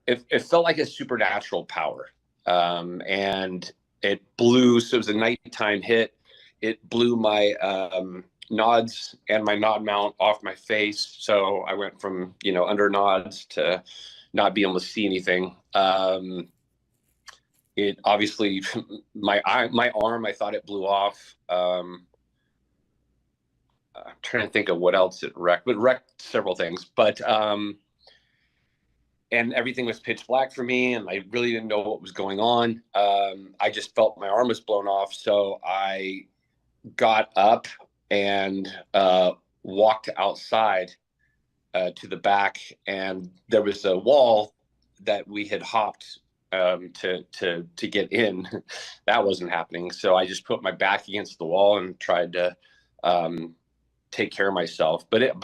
it felt like a supernatural power. And it blew, so it was a nighttime hit. It blew my nods and my nod mount off my face. So I went from, under nods to not being able to see anything. It obviously, my arm, I thought it blew off. I'm trying to think of what else it wrecked, but it wrecked several things. But and everything was pitch black for me, and I really didn't know what was going on. I just felt my arm was blown off, so I got up and walked outside to the back, and there was a wall that we had hopped to get in. That wasn't happening, so I just put my back against the wall and tried to take care of myself. But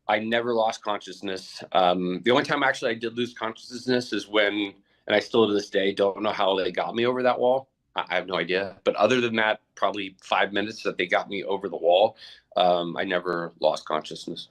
I never lost consciousness. The only time actually I did lose consciousness is when, and I still to this day don't know how they got me over that wall. I have no idea. But other than that, probably 5 minutes that they got me over the wall, I never lost consciousness.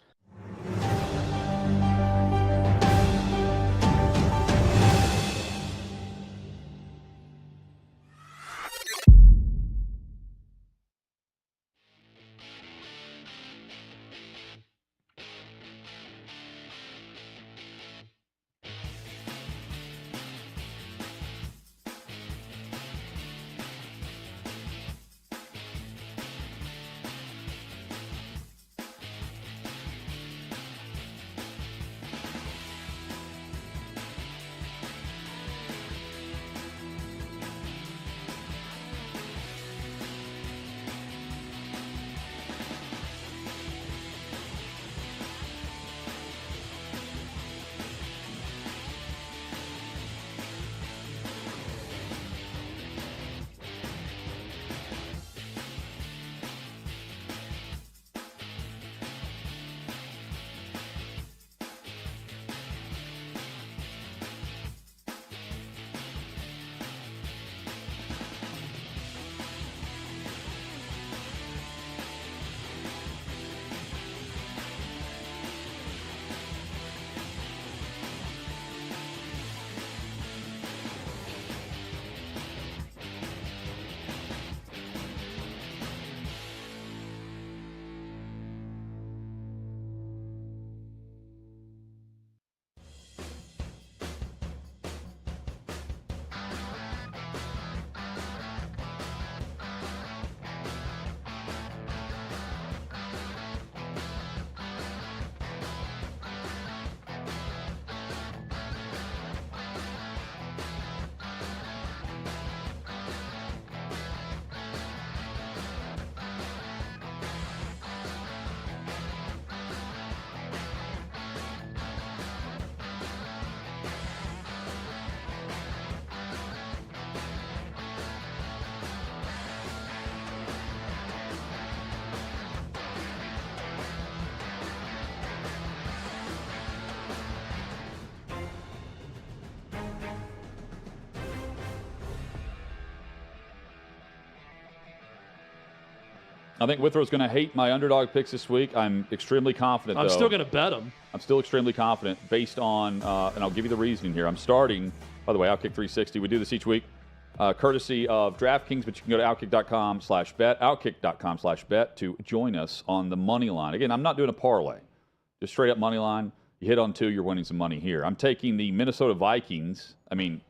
I think Withrow's going to hate my underdog picks this week. I'm extremely confident, I'm though. still going to bet them. I'm still extremely confident based on, and I'll give you the reasoning here. I'm starting, by the way, OutKick 360. We do this each week, courtesy of DraftKings, but you can go to outkick.com/bet, outkick.com/bet to join us on the money line. Again, I'm not doing a parlay, just straight up money line. You hit on two, you're winning some money here. I'm taking the Minnesota Vikings. I mean,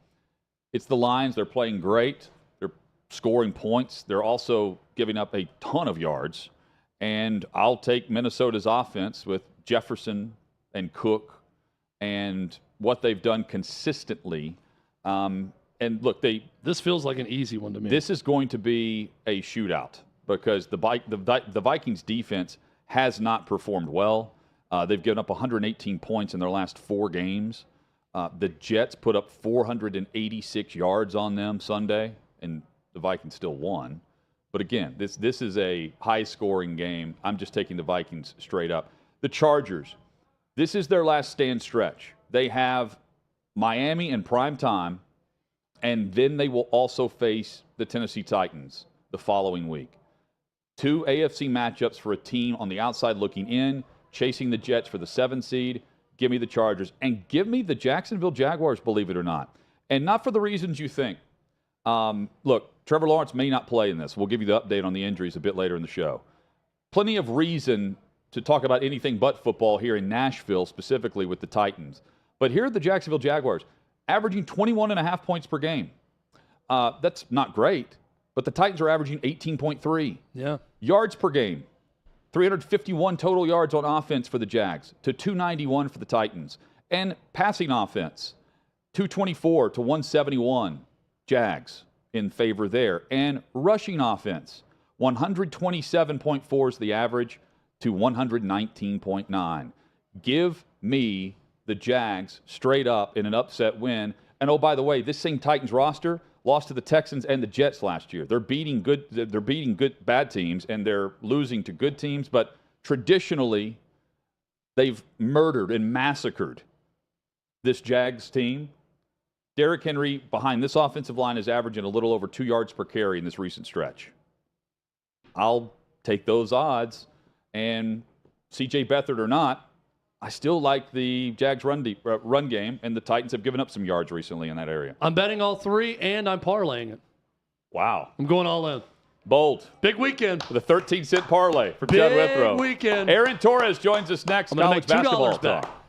it's the Lions. They're playing great. They're scoring points. They're also giving up a ton of yards. And I'll take Minnesota's offense with Jefferson and Cook and what they've done consistently. And look, this feels like an easy one to me. This is going to be a shootout because the Vikings defense has not performed well. They've given up 118 points in their last 4 games. The Jets put up 486 yards on them Sunday, and the Vikings still won. But again, this is a high-scoring game. I'm just taking the Vikings straight up. The Chargers, this is their last stand stretch. They have Miami in prime time, and then they will also face the Tennessee Titans the following week. 2 AFC matchups for a team on the outside looking in. chasing the Jets for the 7 seed. Give me the Chargers. And give me the Jacksonville Jaguars, believe it or not. And not for the reasons you think. Look, Trevor Lawrence may not play in this. We'll give you the update on the injuries a bit later in the show. Plenty of reason to talk about anything but football here in Nashville, specifically with the Titans. But here are the Jacksonville Jaguars, averaging 21.5 points per game. That's not great, but the Titans are averaging 18.3. Yeah. Yards per game, 351 total yards on offense for the Jags to 291 for the Titans. And passing offense, 224 to 171 Jags in favor there. And rushing offense, 127.4 is the average to 119.9. Give me the Jags straight up in an upset win. And oh, by the way, this same Titans roster lost to the Texans and the Jets last year. They're beating bad teams, and they're losing to good teams, but traditionally they've murdered and massacred this Jags team. Derrick Henry behind this offensive line is averaging a little over 2 yards per carry in this recent stretch. I'll take those odds, and C.J. Beathard or not, I still like the Jags run game, and the Titans have given up some yards recently in that area. I'm betting all 3, and I'm parlaying it. Wow. I'm going all in. Bold. Big weekend. With a 13-cent parlay for Chad Withrow. Big weekend. Aaron Torres joins us next. I'm going to make College $2 basketball back. talk.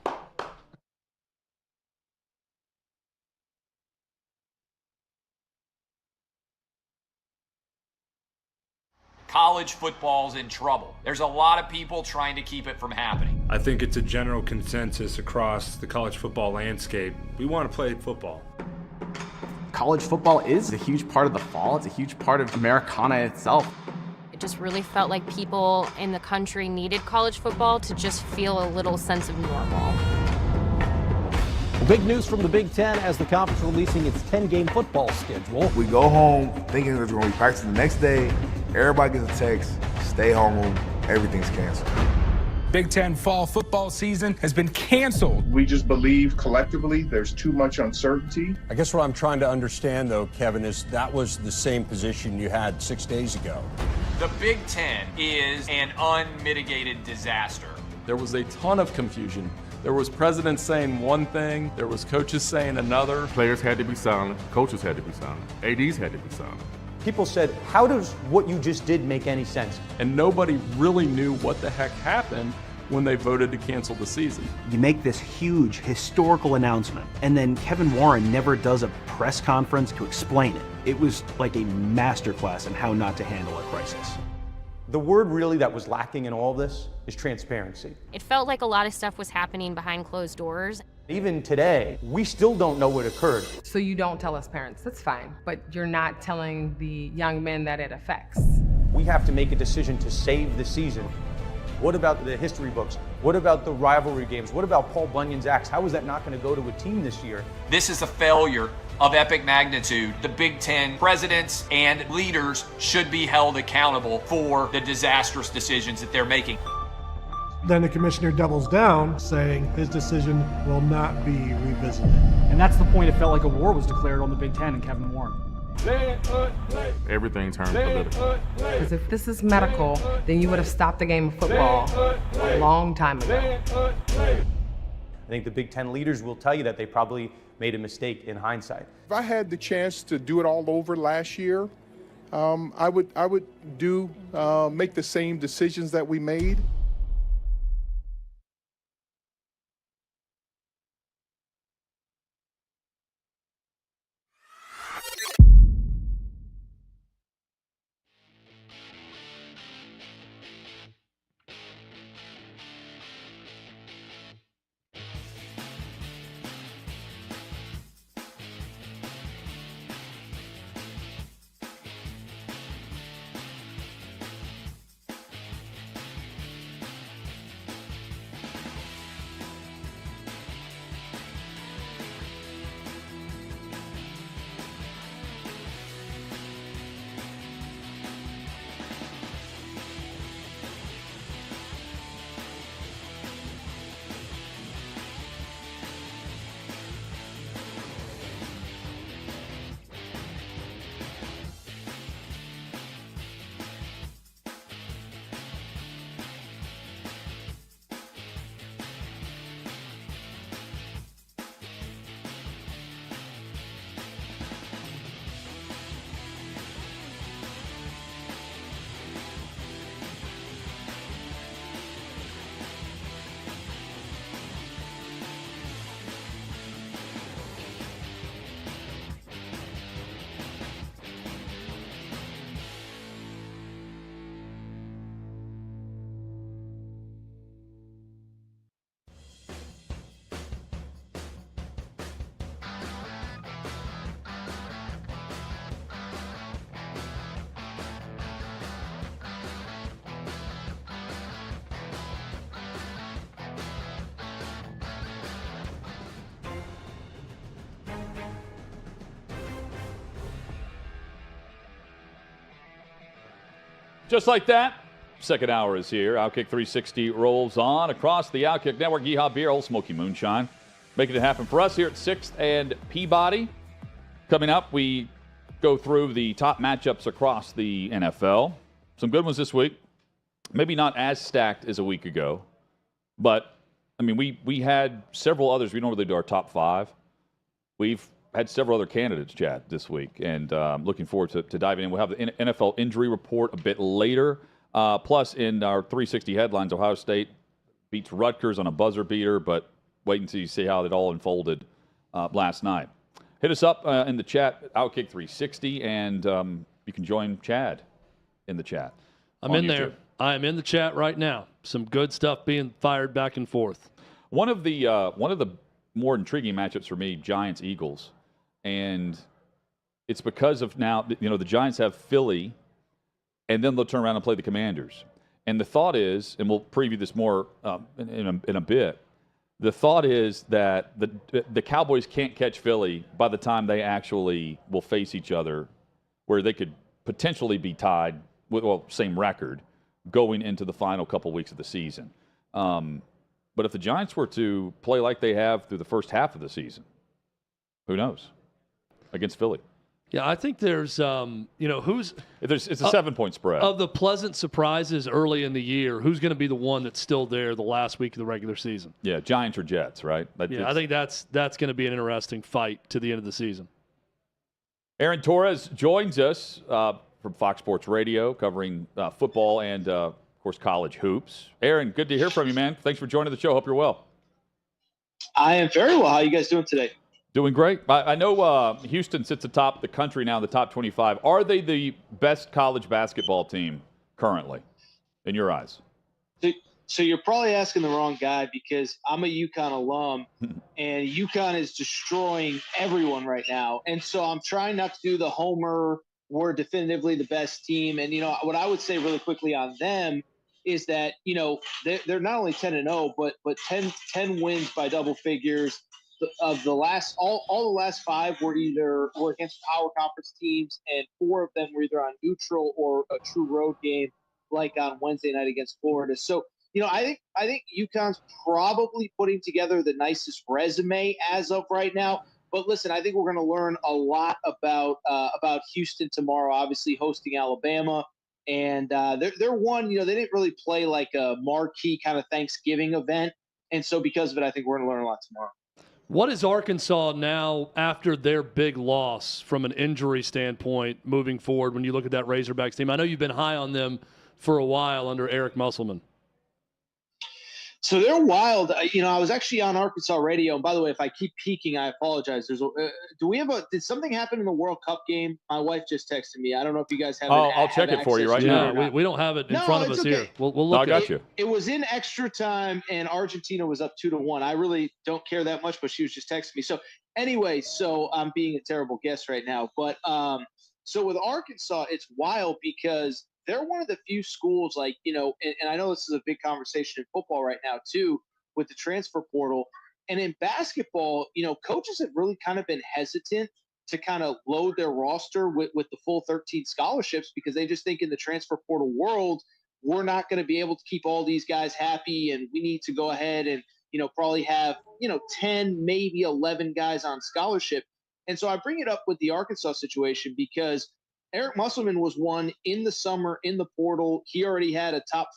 College football's in trouble. There's a lot of people trying to keep it from happening. I think it's a general consensus across the college football landscape. We want to play football. College football is a huge part of the fall. It's a huge part of Americana itself. It just really felt like people in the country needed college football to just feel a little sense of normal. Big news from the Big Ten as the conference releasing its 10-game football schedule. We go home thinking that we're going to be practicing the next day. Everybody gets a text, stay home, everything's canceled. Big Ten fall football season has been canceled. We just believe collectively there's too much uncertainty. I guess what I'm trying to understand, though, Kevin, is that was the same position you had 6 days ago. The Big Ten is an unmitigated disaster. There was a ton of confusion. There was presidents saying one thing, there was coaches saying another. Players had to be silent, coaches had to be silent, ADs had to be silent. People said, how does what you just did make any sense? And nobody really knew what the heck happened when they voted to cancel the season. You make this huge historical announcement, and then Kevin Warren never does a press conference to explain it. It was like a masterclass in how not to handle a crisis. The word really that was lacking in all of this is transparency. It felt like a lot of stuff was happening behind closed doors. Even today, we still don't know what occurred. So you don't tell us parents, that's fine, but you're not telling the young men that it affects. We have to make a decision to save the season. What about the history books? What about the rivalry games? What about Paul Bunyan's axe? How is that not going to go to a team this year? This is a failure of epic magnitude. The Big Ten presidents and leaders should be held accountable for the disastrous decisions that they're making. Then the commissioner doubles down, saying his decision will not be revisited. And that's the point. It felt like a war was declared on the Big Ten and Kevin Warren. Everything turned political. Because if this is medical, then you would have stopped the game of football a long time ago. I think the Big Ten leaders will tell you that they probably made a mistake in hindsight. If I had the chance to do it all over last year, I would make the same decisions that we made. Just like that, second hour is here. OutKick 360 rolls on across the OutKick Network. Yeehaw Beer, Old Smoky Moonshine. Making it happen for us here at 6th and Peabody. Coming up, we go through the top matchups across the NFL. Some good ones this week. Maybe not as stacked as a week ago, but, I mean, we had several others. We normally do our top 5. We've had several other candidates, Chad, this week, and looking forward to diving in. We'll have the NFL injury report a bit later. Plus, in our 360 headlines, Ohio State beats Rutgers on a buzzer beater, but wait until you see how it all unfolded last night. Hit us up in the chat, OutKick 360, and you can join Chad in the chat. I'm in there. I am in the chat right now. Some good stuff being fired back and forth. One of the more intriguing matchups for me, Giants-Eagles, and it's because of now, the Giants have Philly, and then they'll turn around and play the Commanders. And the thought is, and we'll preview this more in a bit, the thought is that the Cowboys can't catch Philly by the time they actually will face each other, where they could potentially be tied with, same record, going into the final couple weeks of the season. But if the Giants were to play like they have through the first half of the season, who knows? Against Philly. Yeah, I think there's, it's a 7-point spread. Of the pleasant surprises early in the year, who's going to be the one that's still there the last week of the regular season? Yeah, Giants or Jets, right? I think that's going to be an interesting fight to the end of the season. Aaron Torres joins us from Fox Sports Radio, covering football and, of course, college hoops. Aaron, good to hear from you, man. Thanks for joining the show. Hope you're well. I am very well. How are you guys doing today? Doing great. I know Houston sits atop the country now in the top 25. Are they the best college basketball team currently, in your eyes? So you're probably asking the wrong guy, because I'm a UConn alum, and UConn is destroying everyone right now. And so I'm trying not to do the homer, we're definitively the best team. And, what I would say really quickly on them is that, they're not only 10-0, but 10 wins by double figures. Of the last, all the last 5 were against power conference teams, and 4 of them were either on neutral or a true road game, like on Wednesday night against Florida. So, I think UConn's probably putting together the nicest resume as of right now. But listen, I think we're going to learn a lot about Houston tomorrow. Obviously, hosting Alabama, and they're one. They didn't really play like a marquee kind of Thanksgiving event, and so because of it, I think we're going to learn a lot tomorrow. What is Arkansas now after their big loss from an injury standpoint moving forward when you look at that Razorbacks team? I know you've been high on them for a while under Eric Musselman. So they're wild. I was actually on Arkansas radio. And by the way, if I keep peeking, I apologize. Did something happen in the World Cup game? My wife just texted me. I don't know if you guys have it. I'll check it for you right now. We don't have it in front of us here. We'll look I got you. It was in extra time, and Argentina was up 2-1. I really don't care that much, but she was just texting me. So anyway, I'm being a terrible guest right now. But so with Arkansas, it's wild because they're one of the few schools, and I know this is a big conversation in football right now too, with the transfer portal. And in basketball, coaches have really kind of been hesitant to kind of load their roster with the full 13 scholarships, because they just think in the transfer portal world, we're not going to be able to keep all these guys happy, and we need to go ahead and, probably have, 10, maybe 11 guys on scholarship. And so I bring it up with the Arkansas situation because Eric Musselman was one in the summer in the portal. He already had a top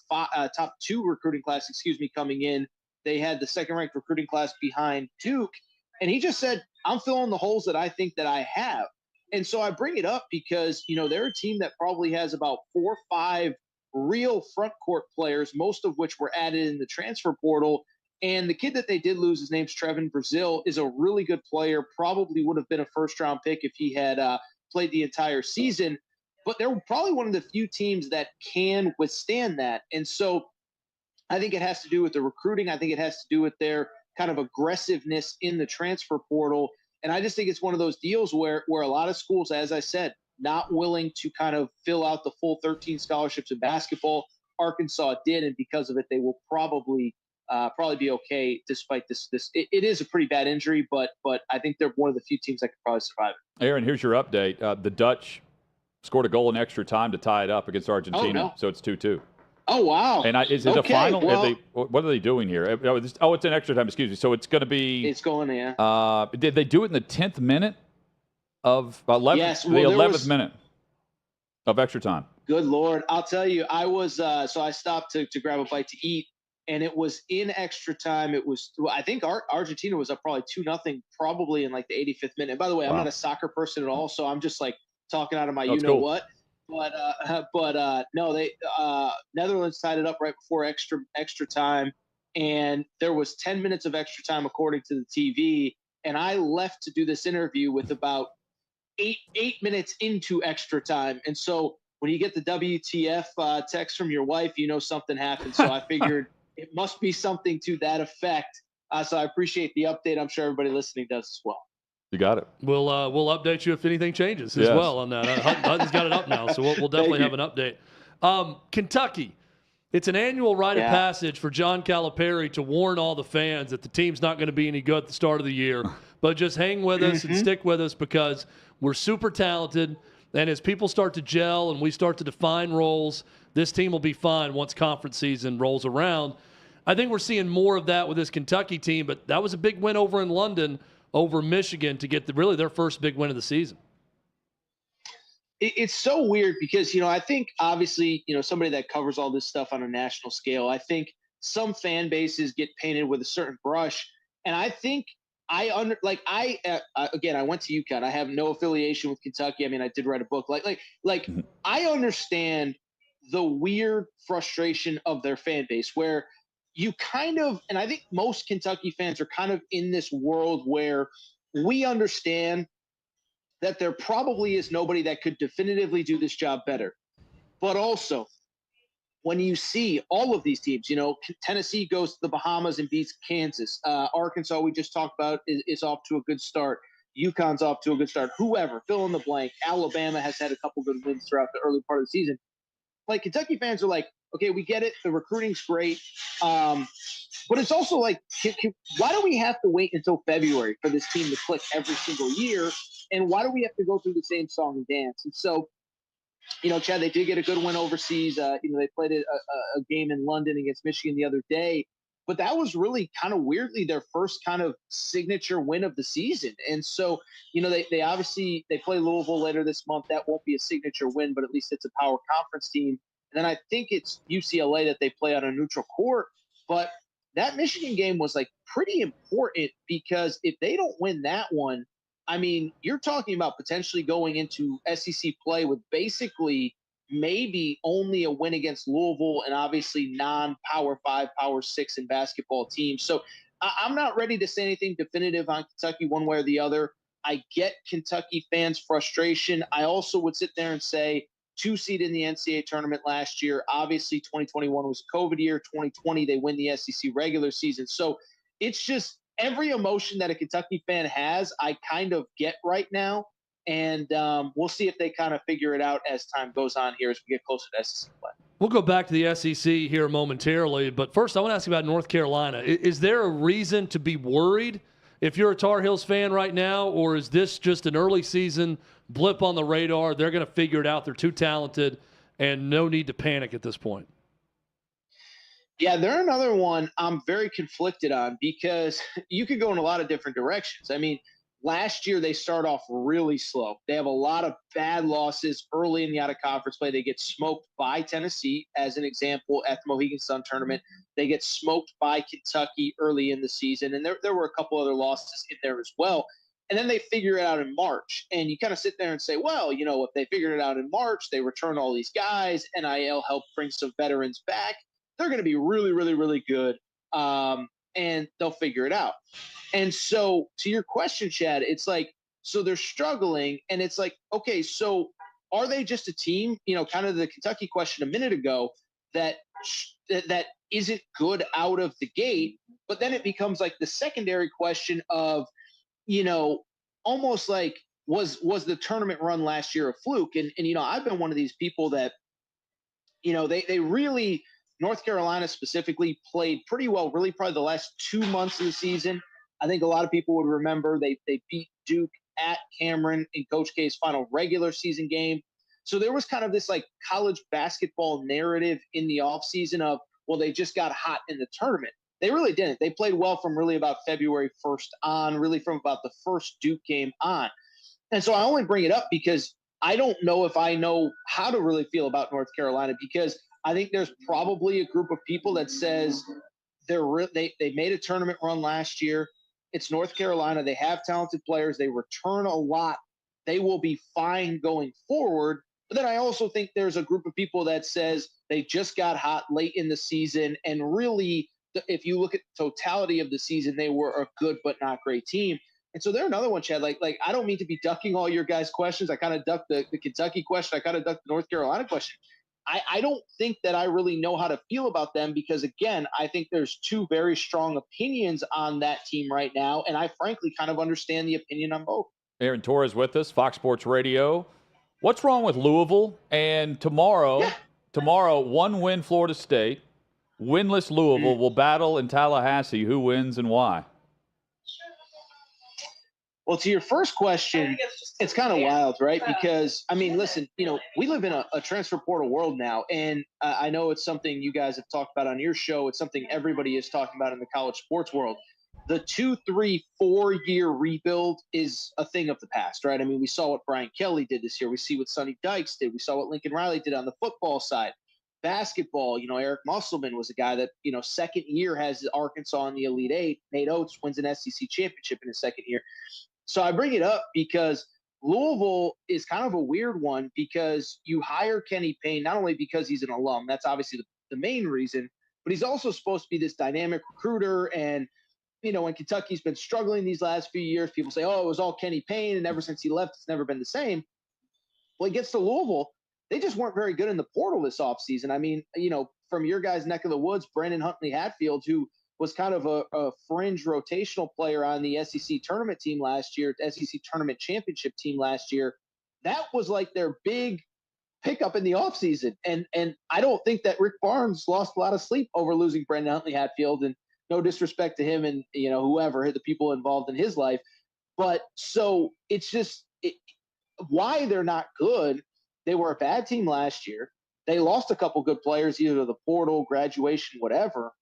2 recruiting class, coming in. They had the second-ranked recruiting class behind Duke. And he just said, I'm filling the holes that I think that I have. And so I bring it up because, they're a team that probably has about 4 or 5 real front court players, most of which were added in the transfer portal. And the kid that they did lose, his name's Trevin Brazil, is a really good player, probably would have been a first-round pick if he had played the entire season. But they're probably one of the few teams that can withstand that. And so I think it has to do with the recruiting. I think it has to do with their kind of aggressiveness in the transfer portal. And I just think it's one of those deals where a lot of schools, as I said, not willing to kind of fill out the full 13 scholarships in basketball. Arkansas did, and because of it, they will probably be okay despite this. It is a pretty bad injury, but I think they're one of the few teams that could probably survive it. Aaron, here's your update. The Dutch Scored a goal in extra time to tie it up against Argentina, no. so it's 2-2. Oh, wow. And is it a final? Well, what are they doing here? Oh, it's an extra time. Excuse me. So it's going to be. It's going, yeah. Did they do it in the 10th minute of 11th? Yes, the 11th minute of extra time. Good Lord. I'll tell you, I was so I stopped to grab a bite to eat, and it was in extra time. It was, I think Argentina was up probably 2-0, probably in like the 85th minute. And by the way, I'm not a soccer person at all, so I'm just like talking out of my what. But no, they Netherlands tied it up right before extra time, and there was 10 minutes of extra time according to the TV. And I left to do this interview with about eight minutes into extra time, and so when you get the WTF text from your wife, you know something happened. So I figured it must be something to that effect. So I appreciate the update. I'm sure everybody listening does as well. You got it. We'll update you if anything changes as well on that. Hutton's got it up now, so we'll definitely have an update. Kentucky, it's an annual rite of passage for John Calipari to warn all the fans that the team's not going to be any good at the start of the year, but just hang with us and stick with us because we're super talented. And as people start to gel and we start to define roles, this team will be fine once conference season rolls around. I think we're seeing more of that with this Kentucky team, but that was a big win over in London over Michigan to get really their first big win of the season. It's so weird because, I think obviously, somebody that covers all this stuff on a national scale, I think some fan bases get painted with a certain brush. And I think again, I went to UConn. I have no affiliation with Kentucky. I mean, I did write a book. I understand the weird frustration of their fan base where you kind of, and I think most Kentucky fans are kind of in this world where we understand that there probably is nobody that could definitively do this job better. But also, when you see all of these teams, Tennessee goes to the Bahamas and beats Kansas. Arkansas, we just talked about, is off to a good start. UConn's off to a good start. Whoever, fill in the blank. Alabama has had a couple good wins throughout the early part of the season. Like, Kentucky fans are like, okay, we get it. The recruiting's great. But it's also like, why do we have to wait until February for this team to click every single year? And why do we have to go through the same song and dance? And so, Chad, they did get a good win overseas. They played a game in London against Michigan the other day. But that was really kind of weirdly their first kind of signature win of the season. And so, they obviously they play Louisville later this month. That won't be a signature win, but at least it's a power conference team. And then I think it's UCLA that they play on a neutral court. But that Michigan game was like pretty important because if they don't win that one, I mean, you're talking about potentially going into SEC play with basically maybe only a win against Louisville and obviously non-Power 5, Power 6 in basketball teams. So I'm not ready to say anything definitive on Kentucky one way or the other. I get Kentucky fans' frustration. I also would sit there and say 2 seed in the NCAA tournament last year. Obviously, 2021 was a COVID year. 2020, they win the SEC regular season. So it's just every emotion that a Kentucky fan has, I kind of get right now. And we'll see if they kind of figure it out as time goes on here as we get closer to SEC play. We'll go back to the SEC here momentarily. But first, I want to ask you about North Carolina. Is there a reason to be worried if you're a Tar Heels fan right now, or is this just an early season blip on the radar? They're going to figure it out. They're too talented and no need to panic at this point. Yeah, they're another one I'm very conflicted on because you could go in a lot of different directions. I mean, last year they start off really slow. They have a lot of bad losses early in the out-of-conference play. They get smoked by Tennessee, as an example, at the Mohegan Sun tournament. They get smoked by Kentucky early in the season, and there were a couple other losses in there as well. And then they figure it out in March. And you kind of sit there and say, well, if they figured it out in March, they return all these guys, NIL helped bring some veterans back, they're going to be really, really, really good, and they'll figure it out. And so to your question, Chad, it's like, so they're struggling, and it's like, okay, so are they just a team, kind of the Kentucky question a minute ago, that isn't good out of the gate, but then it becomes like the secondary question of, almost like, was the tournament run last year a fluke? And I've been one of these people that, they really – North Carolina specifically played pretty well, really probably the last 2 months of the season. I think a lot of people would remember they beat Duke at Cameron in Coach K's final regular season game. So there was kind of this like college basketball narrative in the offseason of, well, they just got hot in the tournament. They really didn't. They played well from really about February 1st on, really from about the first Duke game on. And so I only bring it up because I don't know if I know how to really feel about North Carolina, because I think there's probably a group of people that says they made a tournament run last year. It's North Carolina. They have talented players. They return a lot. They will be fine going forward. But then I also think there's a group of people that says they just got hot late in the season, and really, if you look at the totality of the season, they were a good but not great team. And so they're another one, Chad. Like I don't mean to be ducking all your guys' questions. I kind of ducked the Kentucky question. I kind of ducked the North Carolina question. I don't think that I really know how to feel about them because, again, I think there's two very strong opinions on that team right now, and I frankly kind of understand the opinion on both. Aaron Torres with us, Fox Sports Radio. What's wrong with Louisville? And tomorrow, one win Florida State, winless Louisville will battle in Tallahassee. Who wins and why? Well, to your first question, it's kind of wild, right? Because, I mean, listen, we live in a transfer portal world now, and I know it's something you guys have talked about on your show. It's something everybody is talking about in the college sports world. The 2, 3, 4-year rebuild is a thing of the past, right? I mean, we saw what Brian Kelly did this year. We see what Sonny Dykes did. We saw what Lincoln Riley did on the football side. Basketball, Eric Musselman was a guy that, second year has Arkansas in the Elite Eight. Nate Oates wins an SEC championship in his second year. So I bring it up because Louisville is kind of a weird one because you hire Kenny Payne, not only because he's an alum, that's obviously the main reason, but he's also supposed to be this dynamic recruiter. And, when Kentucky's been struggling these last few years, people say, oh, it was all Kenny Payne, and ever since he left, it's never been the same. Well, he gets to Louisville. They just weren't very good in the portal this offseason. I mean, from your guys' neck of the woods, Brandon Huntley Hatfield, who was kind of a fringe rotational player on the SEC tournament team last year, SEC tournament championship team last year. That was like their big pickup in the offseason. And I don't think that Rick Barnes lost a lot of sleep over losing Brandon Huntley Hatfield, and no disrespect to him and, whoever, the people involved in his life. But so it's just why they're not good. They were a bad team last year. They lost a couple good players, either to the portal, graduation, whatever.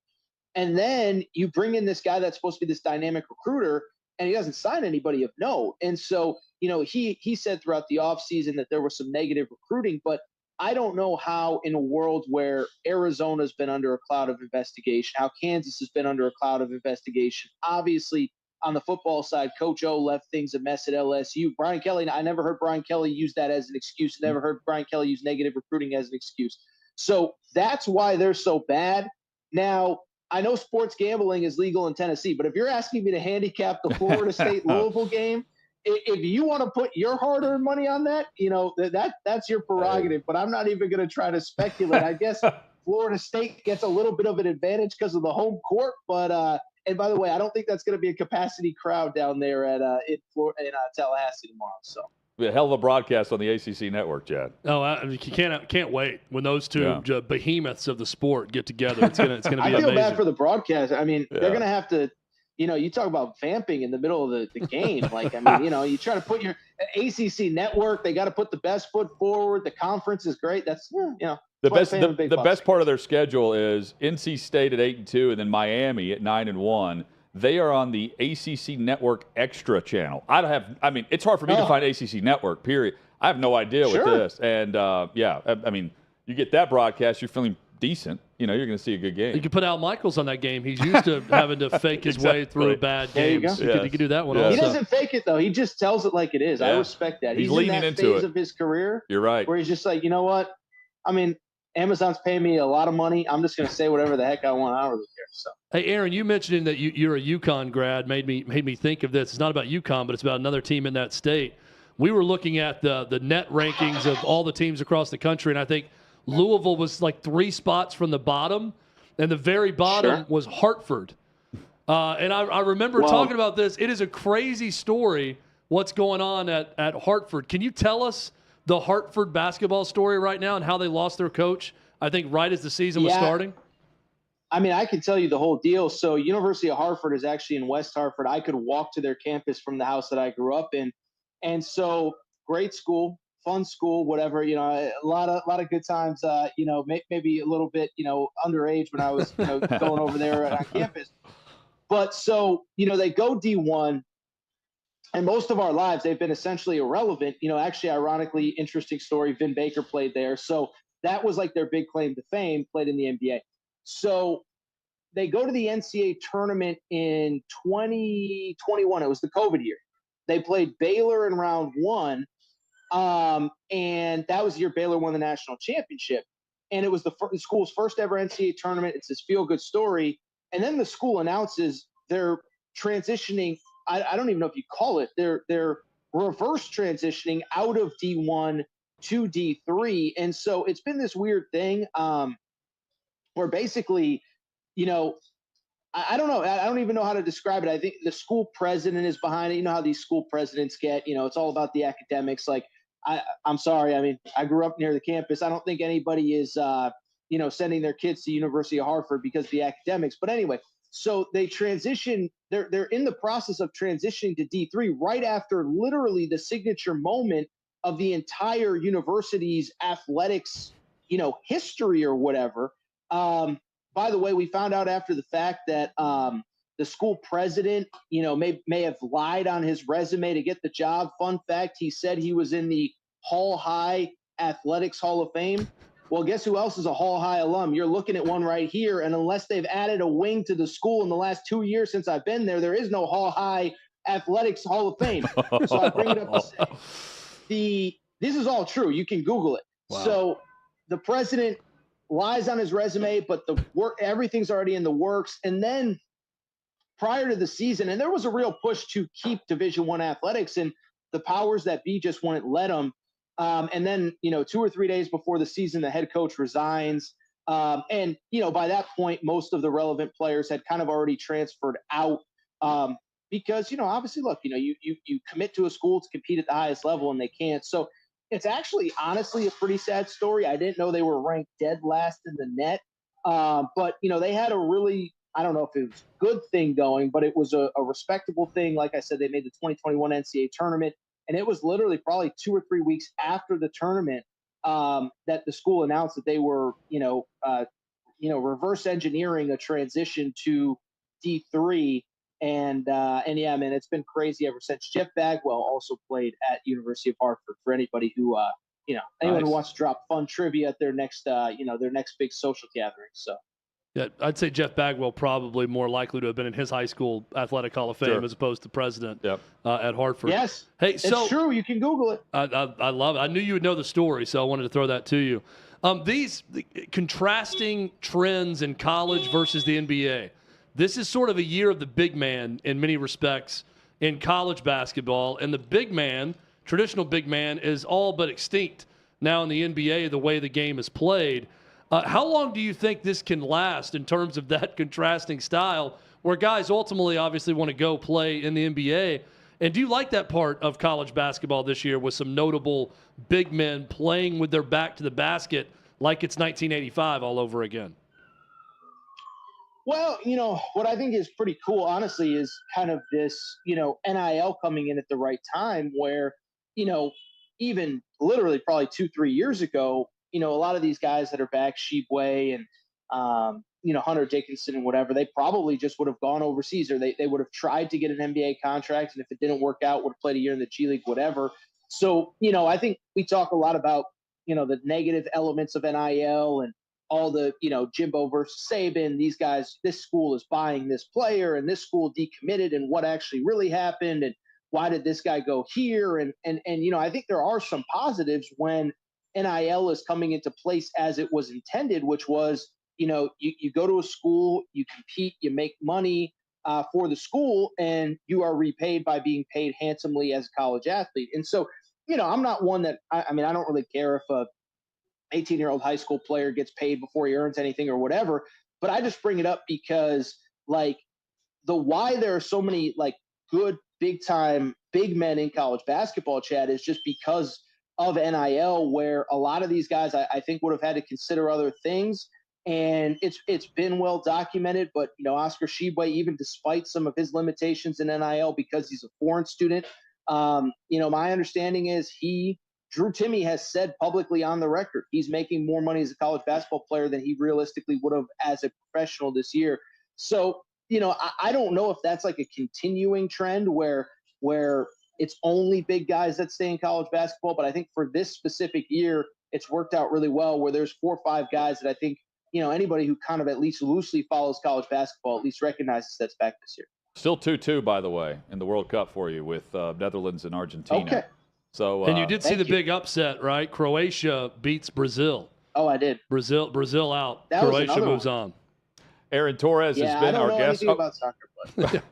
And then you bring in this guy that's supposed to be this dynamic recruiter, and he doesn't sign anybody of note. And so, he said throughout the offseason that there was some negative recruiting, but I don't know how in a world where Arizona's been under a cloud of investigation, how Kansas has been under a cloud of investigation. Obviously, on the football side, Coach O left things a mess at LSU. Brian Kelly, I never heard Brian Kelly use that as an excuse. Never heard Brian Kelly use negative recruiting as an excuse. So that's why they're so bad. Now, I know sports gambling is legal in Tennessee, but if you're asking me to handicap the Florida State Louisville game, if you want to put your hard-earned money on that, that's your prerogative. But I'm not even going to try to speculate. I guess Florida State gets a little bit of an advantage because of the home court. But and by the way, I don't think that's going to be a capacity crowd down there in Tallahassee tomorrow. So. A hell of a broadcast on the ACC network, Chad. Oh, you can't wait when those two behemoths of the sport get together. It's gonna be amazing. I feel bad for the broadcast. I mean, they're gonna have to. You talk about vamping in the middle of the game. Like, I mean, you try to put your ACC network. They got to put the best foot forward. The conference is great. That's the best part of their schedule is NC State at 8-2, and then Miami at 9-1. They are on the ACC Network Extra channel. It's hard for me to find ACC Network, period. I have no idea with this. And, I mean, you get that broadcast, you're feeling decent. You're going to see a good game. You could put Al Michaels on that game. He's used to having to fake his way through bad games. You could do that one also. He doesn't fake it, though. He just tells it like it is. I respect that. He's leaning in that into phase it of his career. You're right. Where he's just like, you know what? I mean, Amazon's paying me a lot of money. I'm just going to say whatever the heck I want. I don't really care. So. Hey, Aaron, you mentioning that you're a UConn grad made me think of this. It's not about UConn, but it's about another team in that state. We were looking at the net rankings of all the teams across the country, and I think Louisville was like 3 spots from the bottom, and the very bottom was Hartford. And I remember talking about this. It is a crazy story what's going on at Hartford. Can you tell us the Hartford basketball story right now and how they lost their coach, I think, right as the season was starting? I mean, I can tell you the whole deal. So University of Hartford is actually in West Hartford. I could walk to their campus from the house that I grew up in. And so great school, fun school, whatever. A lot of good times. Maybe a little bit, underage when I was, going over there on campus. But so, they go D1. And most of our lives, they've been essentially irrelevant. Actually, ironically, interesting story. Vin Baker played there. So that was like their big claim to fame, played in the NBA. So they go to the NCAA tournament in 2021. It was the COVID year. They played Baylor in round 1. And that was the year Baylor won the national championship. And it was the school's first ever NCAA tournament. It's this feel-good story. And then the school announces they're transitioning. I don't even know if you call it. They're reverse transitioning out of D1 to D3. And so it's been this weird thing where basically, I don't know. I don't even know how to describe it. I think the school president is behind it. You know how these school presidents get, it's all about the academics. Like, I'm sorry. I mean, I grew up near the campus. I don't think anybody is, sending their kids to University of Hartford because of the academics. But anyway, so they transition. They're in the process of transitioning to D3 right after literally the signature moment of the entire university's athletics, history or whatever. By the way, we found out after the fact that the school president, may have lied on his resume to get the job. Fun fact, he said he was in the Hall High Athletics Hall of Fame. Well, guess who else is a Hall High alum? You're looking at one right here. And unless they've added a wing to the school in the last 2 years since I've been there, there is no Hall High Athletics Hall of Fame. So I bring it up to say this is all true. You can Google it. Wow. So the president lies on his resume, but everything's already in the works. And then prior to the season, and there was a real push to keep Division I athletics, and the powers that be just wouldn't let them. And then, 2 or 3 days before the season, the head coach resigns. And by that point, most of the relevant players had kind of already transferred out because, obviously, look, you commit to a school to compete at the highest level and they can't. So it's actually, honestly, a pretty sad story. I didn't know they were ranked dead last in the net. But, they had a really, I don't know if it was a good thing going, but it was a respectable thing. Like I said, they made the 2021 NCAA tournament. And it was literally probably 2 or 3 weeks after the tournament that the school announced that they were, reverse engineering a transition to D3. And yeah, man, it's been crazy ever since. Jeff Bagwell also played at University of Hartford. For anybody who, anyone who wants to drop fun trivia at their next, their next big social gathering. So. Yeah, I'd say Jeff Bagwell probably more likely to have been in his high school athletic Hall of Fame as opposed to president at Hartford. Yes, hey, so it's true. You can Google it. I love it. I knew you would know the story, so I wanted to throw that to you. These contrasting trends in college versus the NBA. This is sort of a year of the big man in many respects in college basketball, and the big man, traditional big man, is all but extinct now in the NBA, the way the game is played. How long do you think this can last in terms of that contrasting style where guys ultimately obviously want to go play in the NBA? And do you like that part of college basketball this year with some notable big men playing with their back to the basket like it's 1985 all over again? Well, what I think is pretty cool, honestly, is kind of this, NIL coming in at the right time where, even literally probably 2-3 years ago, a lot of these guys that are back, Shebway and, Hunter Dickinson and whatever, they probably just would have gone overseas or they would have tried to get an NBA contract. And if it didn't work out, would have played a year in the G League, whatever. So, I think we talk a lot about, the negative elements of NIL and all the, Jimbo versus Saban, these guys, this school is buying this player and this school decommitted and what actually really happened. And why did this guy go here? And I think there are some positives when NIL is coming into place as it was intended, which was, you go to a school, you compete, you make money for the school, and you are repaid by being paid handsomely as a college athlete. And so, I'm not one that, I don't really care if a 18-year-old high school player gets paid before he earns anything or whatever, but I just bring it up because, like, why there are so many, like, good, big-time, big men in college basketball, Chad, is just because of NIL, where a lot of these guys I think would have had to consider other things. And it's been well documented, but Oscar Shebway, even despite some of his limitations in NIL because he's a foreign student, my understanding is he Drew Timme has said publicly on the record he's making more money as a college basketball player than he realistically would have as a professional this year. So, I don't know if that's like a continuing trend where it's only big guys that stay in college basketball, but I think for this specific year, it's worked out really well where there's 4 or 5 guys that I think, anybody who kind of at least loosely follows college basketball at least recognizes that's back this year. Still 2-2, by the way, in the World Cup for you with Netherlands and Argentina. Okay. So, and you did see the big upset, right? Croatia beats Brazil. Oh, I did. Brazil out. That Croatia moves on. Aaron Torres has been our guest. I don't know anything about soccer,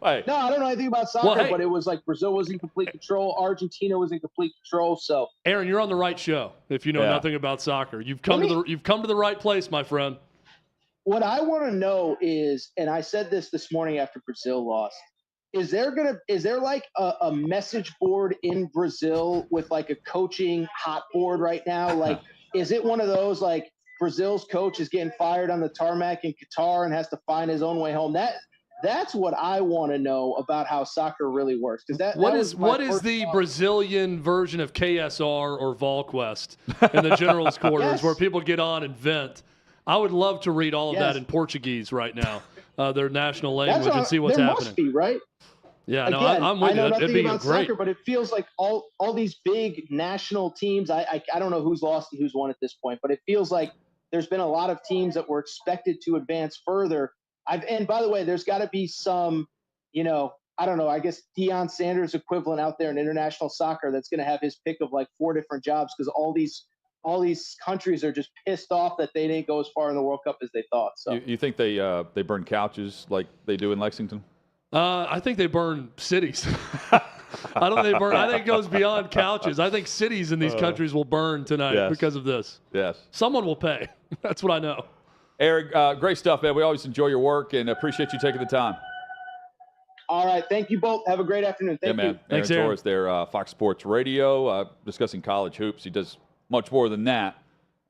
but No, I don't know anything about soccer, but it was like Brazil was in complete control. Argentina was in complete control. So, Aaron, you're on the right show. If you know nothing about soccer, you've come to the right place, my friend. What I want to know is, and I said this morning after Brazil lost, is there like a message board in Brazil with like a coaching hot board right now? Like, is it one of those like Brazil's coach is getting fired on the tarmac in Qatar and has to find his own way home? That's what I want to know about how soccer really works. Because what is the Brazilian version of KSR or VolQuest in the general's quarters where people get on and vent? I would love to read all of that in Portuguese right now, their national language, and see what's happening. Must be, right? Yeah, Again, I'm with I know you. nothing It'd be about great. soccer, but it feels like all these big national teams. I don't know who's lost and who's won at this point, but it feels like there's been a lot of teams that were expected to advance further. And by the way, there's got to be some, I don't know, I guess Deion Sanders equivalent out there in international soccer that's going to have his pick of like 4 different jobs because all these countries are just pissed off that they didn't go as far in the World Cup as they thought. So you think they burn couches like they do in Lexington? I think they burn cities. I don't think they burn. I think it goes beyond couches. I think cities in these countries will burn tonight because of this. Yes. Someone will pay. That's what I know. Eric, great stuff, man. We always enjoy your work and appreciate you taking the time. All right. Thank you both. Have a great afternoon. Thank you. Thanks, Aaron Torres there, Fox Sports Radio, discussing college hoops. He does much more than that,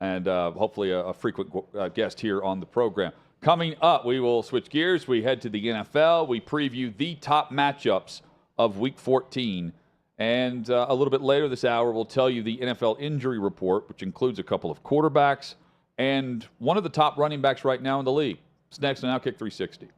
and hopefully a frequent guest here on the program. Coming up, we will switch gears. We head to the NFL. We preview the top matchups of Week 14. And a little bit later this hour, we'll tell you the NFL injury report, which includes a couple of quarterbacks and one of the top running backs right now in the league. It's next on OutKick 360.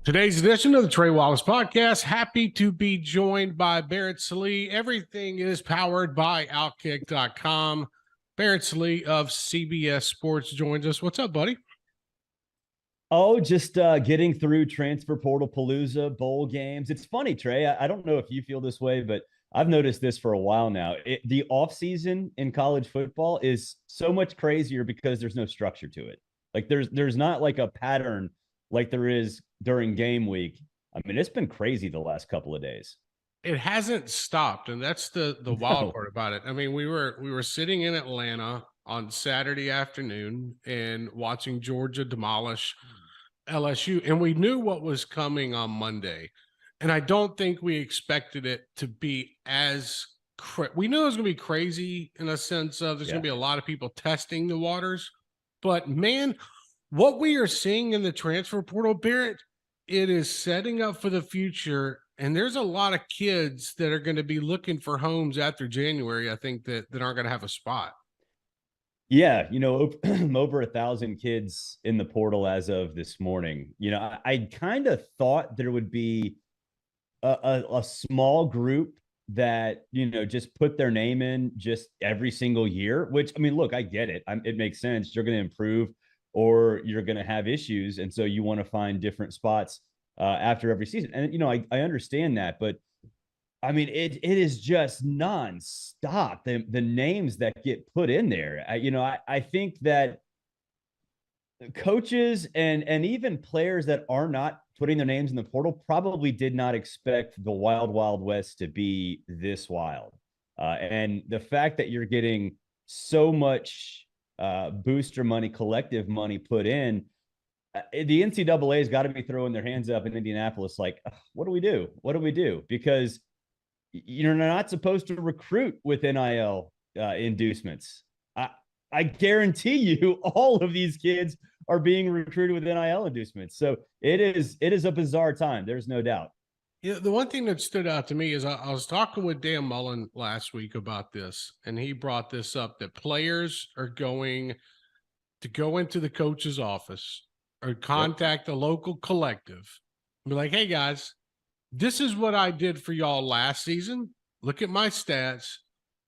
Today's edition of the Trey Wallace Podcast. Happy to be joined by Barrett Salee. Everything is powered by OutKick.com. Barrett Salee of CBS Sports joins us. What's up, buddy? Oh, just getting through transfer portal palooza, bowl games. It's funny, Trey. I don't know if you feel this way, but I've noticed this for a while now. The offseason in college football is so much crazier because there's no structure to it. Like there's not like a pattern like there is during game week. I mean, it's been crazy the last couple of days. It hasn't stopped, and that's the wild part about it. I mean, we were sitting in Atlanta on Saturday afternoon and watching Georgia demolish LSU, and we knew what was coming on Monday. And I don't think we expected it to be as we knew it was going to be crazy in a sense of there's going to be a lot of people testing the waters. But man, what we are seeing in the transfer portal, Barrett, it is setting up for the future. And there's a lot of kids that are going to be looking for homes after January, I think, that aren't going to have a spot. Yeah, over 1,000 kids in the portal as of this morning. I kind of thought there would be a small group that, just put their name in just every single year, which, I mean, look, I get it. It makes sense. You're going to improve or you're going to have issues. And so you want to find different spots after every season. And, I understand that, but I mean, it is just nonstop. The names that get put in there, I think that coaches and even players that are not putting their names in the portal probably did not expect the wild, wild west to be this wild. And the fact that you're getting so much booster money, collective money put in, the NCAA has got to be throwing their hands up in Indianapolis like, what do we do? What do we do? Because you're not supposed to recruit with NIL inducements. I guarantee you all of these kids are being recruited with NIL inducements. So it is a bizarre time. There's no doubt. Yeah, the one thing that stood out to me is I was talking with Dan Mullen last week about this, and he brought this up, that players are going to go into the coach's office or contact the local collective and be like, hey, guys, this is what I did for y'all last season. Look at my stats.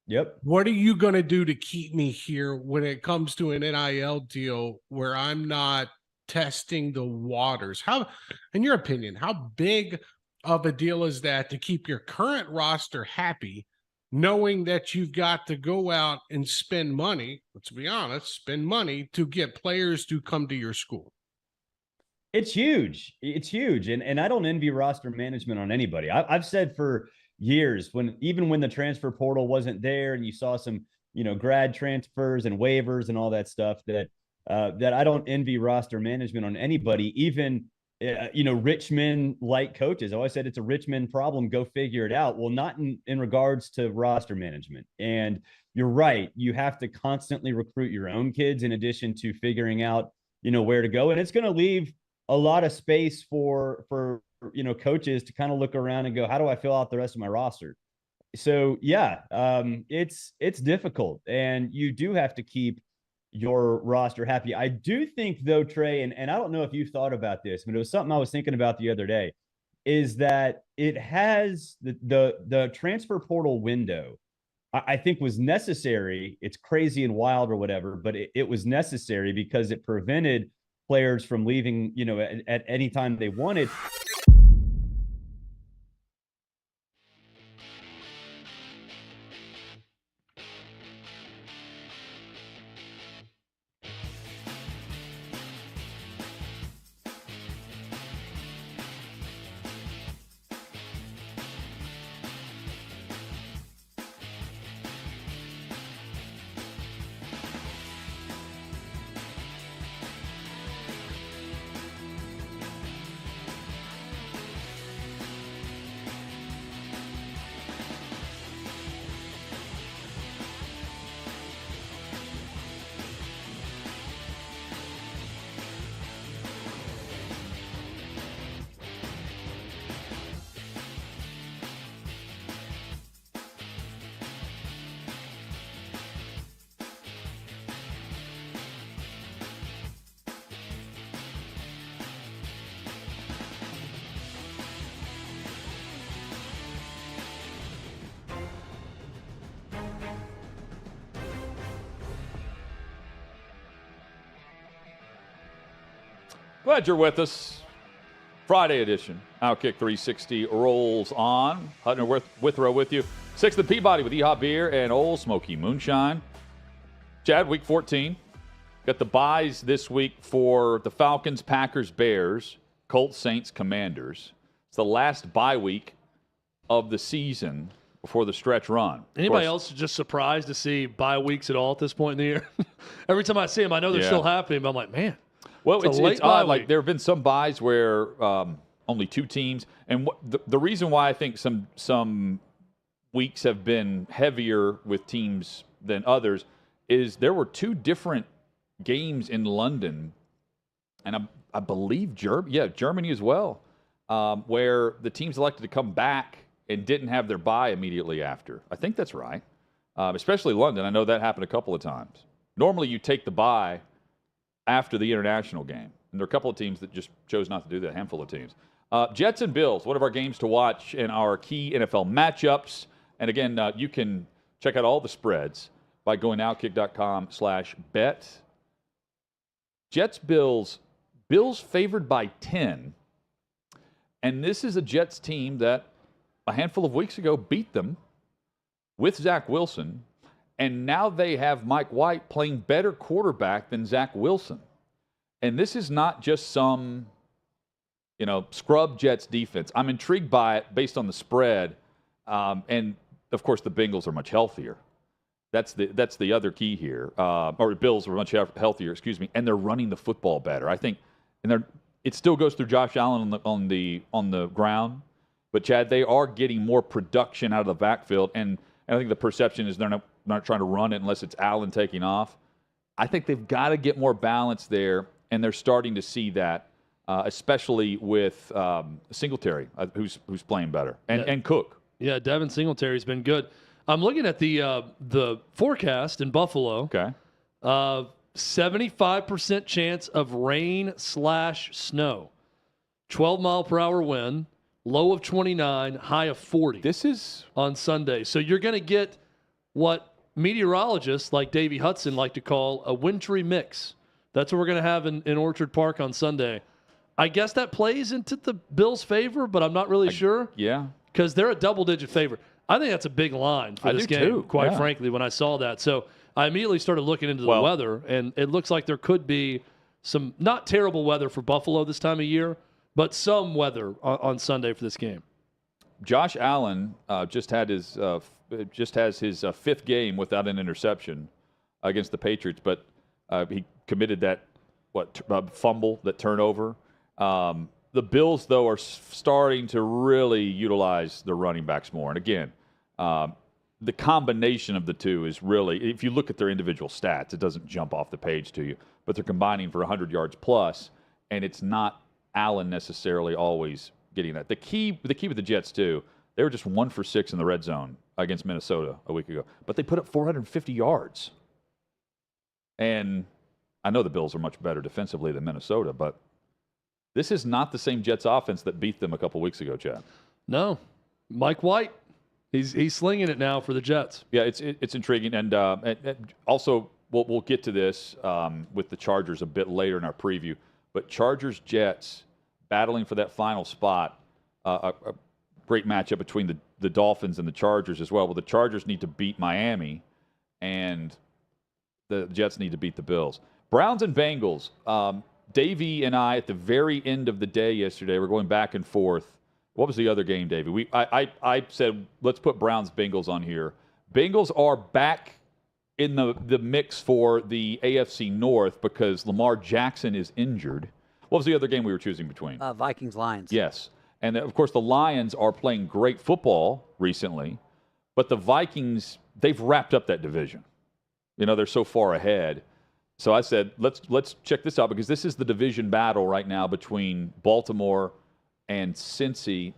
Yep. What are you going to do to keep me here when it comes to an NIL deal where I'm not testing the waters? How, in your opinion, how big of a deal is that to keep your current roster happy, knowing that you've got to go out and spend money, let's be honest, spend money to get players to come to your school? It's huge. It's huge. And I don't envy roster management on anybody. I've said for years, even when the transfer portal wasn't there and you saw some, grad transfers and waivers and all that stuff, that I don't envy roster management on anybody, even rich men like coaches. I always said it's a rich men problem. Go figure it out. Well, not in regards to roster management. And you're right. You have to constantly recruit your own kids in addition to figuring out, where to go. And it's going to leave a lot of space for coaches to kind of look around and go, how do I fill out the rest of my roster? So yeah, it's difficult, and you do have to keep your roster happy. I do think though, Trey, and I don't know if you've thought about this, but it was something I was thinking about the other day, is that it has the transfer portal window, I think, was necessary. It's crazy and wild or whatever, but it was necessary because it prevented players from leaving, at any time they wanted. Glad you're with us. Friday edition. OutKick 360 rolls on. Hutner Withrow with you. 6th and Peabody with EHA Beer and Old Smoky Moonshine. Chad, week 14. Got the buys this week for the Falcons, Packers, Bears, Colts, Saints, Commanders. It's the last bye week of the season before the stretch run. Anybody else just surprised to see bye weeks at all at this point in the year? Every time I see them, I know they're still happening, but I'm like, man. Well, it's odd. Like, there have been some buys where only 2 teams. And the reason why I think some weeks have been heavier with teams than others is there were 2 different games in London, and I believe Germany as well, where the teams elected to come back and didn't have their bye immediately after. I think that's right, especially London. I know that happened a couple of times. Normally you take the bye after the international game. And there are a couple of teams that just chose not to do that, a handful of teams. Jets and Bills, one of our games to watch in our key NFL matchups. And again, you can check out all the spreads by going to outkick.com/bet. Jets, Bills favored by 10. And this is a Jets team that a handful of weeks ago beat them with Zach Wilson. And now they have Mike White playing better quarterback than Zach Wilson. And this is not just some, scrub Jets defense. I'm intrigued by it based on the spread. And, of course, the Bengals are much healthier. That's the other key here. Or the Bills are much healthier, and they're running the football better. I think, and it still goes through Josh Allen on the ground. But, Chad, they are getting more production out of the backfield, and I think the perception is they're not trying to run it unless it's Allen taking off. I think they've got to get more balance there, and they're starting to see that, especially with Singletary, who's playing better, and Cook. Yeah, Devin Singletary's been good. I'm looking at the forecast in Buffalo. Okay. 75% chance of rain/snow. 12-mile-per-hour wind. Low of 29, high of 40. This is on Sunday. So you're going to get what meteorologists like Davey Hudson like to call a wintry mix. That's what we're going to have in Orchard Park on Sunday. I guess that plays into the Bills' favor, but I'm not really sure. Yeah. Because they're a double-digit favorite. I think that's a big line for this game, quite frankly, when I saw that. So I immediately started looking into the weather, and it looks like there could be some not terrible weather for Buffalo this time of year, but some weather on Sunday for this game. Josh Allen just has his fifth game without an interception against the Patriots, but he committed that fumble, that turnover. The Bills, though, are starting to really utilize the running backs more. And again, the combination of the two is really, if you look at their individual stats, it doesn't jump off the page to you, but they're combining for 100 yards plus, and it's not Allen necessarily always getting that. The key with the Jets, too, they were just 1 for 6 in the red zone against Minnesota a week ago, but they put up 450 yards. And I know the Bills are much better defensively than Minnesota, but this is not the same Jets offense that beat them a couple weeks ago, Chad. No. Mike White, he's slinging it now for the Jets. Yeah, it's intriguing. And also, we'll get to this with the Chargers a bit later in our preview. But Chargers-Jets battling for that final spot, a great matchup between the Dolphins and the Chargers as well. Well, the Chargers need to beat Miami, and the Jets need to beat the Bills. Browns and Bengals. Davey and I, at the very end of the day yesterday, we're going back and forth. What was the other game, Davey? I said, let's put Browns-Bengals on here. Bengals are back in the mix for the AFC North because Lamar Jackson is injured. What was the other game we were choosing between? Vikings-Lions. Yes. And, of course, the Lions are playing great football recently, but the Vikings, they've wrapped up that division. You know, they're so far ahead. So I said, let's check this out because this is the division battle right now between Baltimore and Cincy,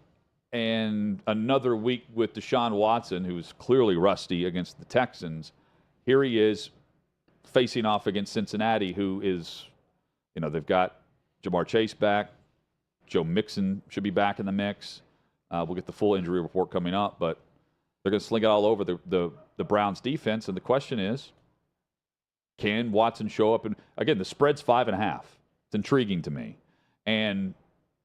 and another week with Deshaun Watson, who's clearly rusty against the Texans. Here he is facing off against Cincinnati, who is, you know, they've got Jamar Chase back. Joe Mixon should be back in the mix. We'll get the full injury report coming up, but they're going to sling it all over the Browns defense. And the question is, can Watson show up? And again, the spread's 5.5. It's intriguing to me. And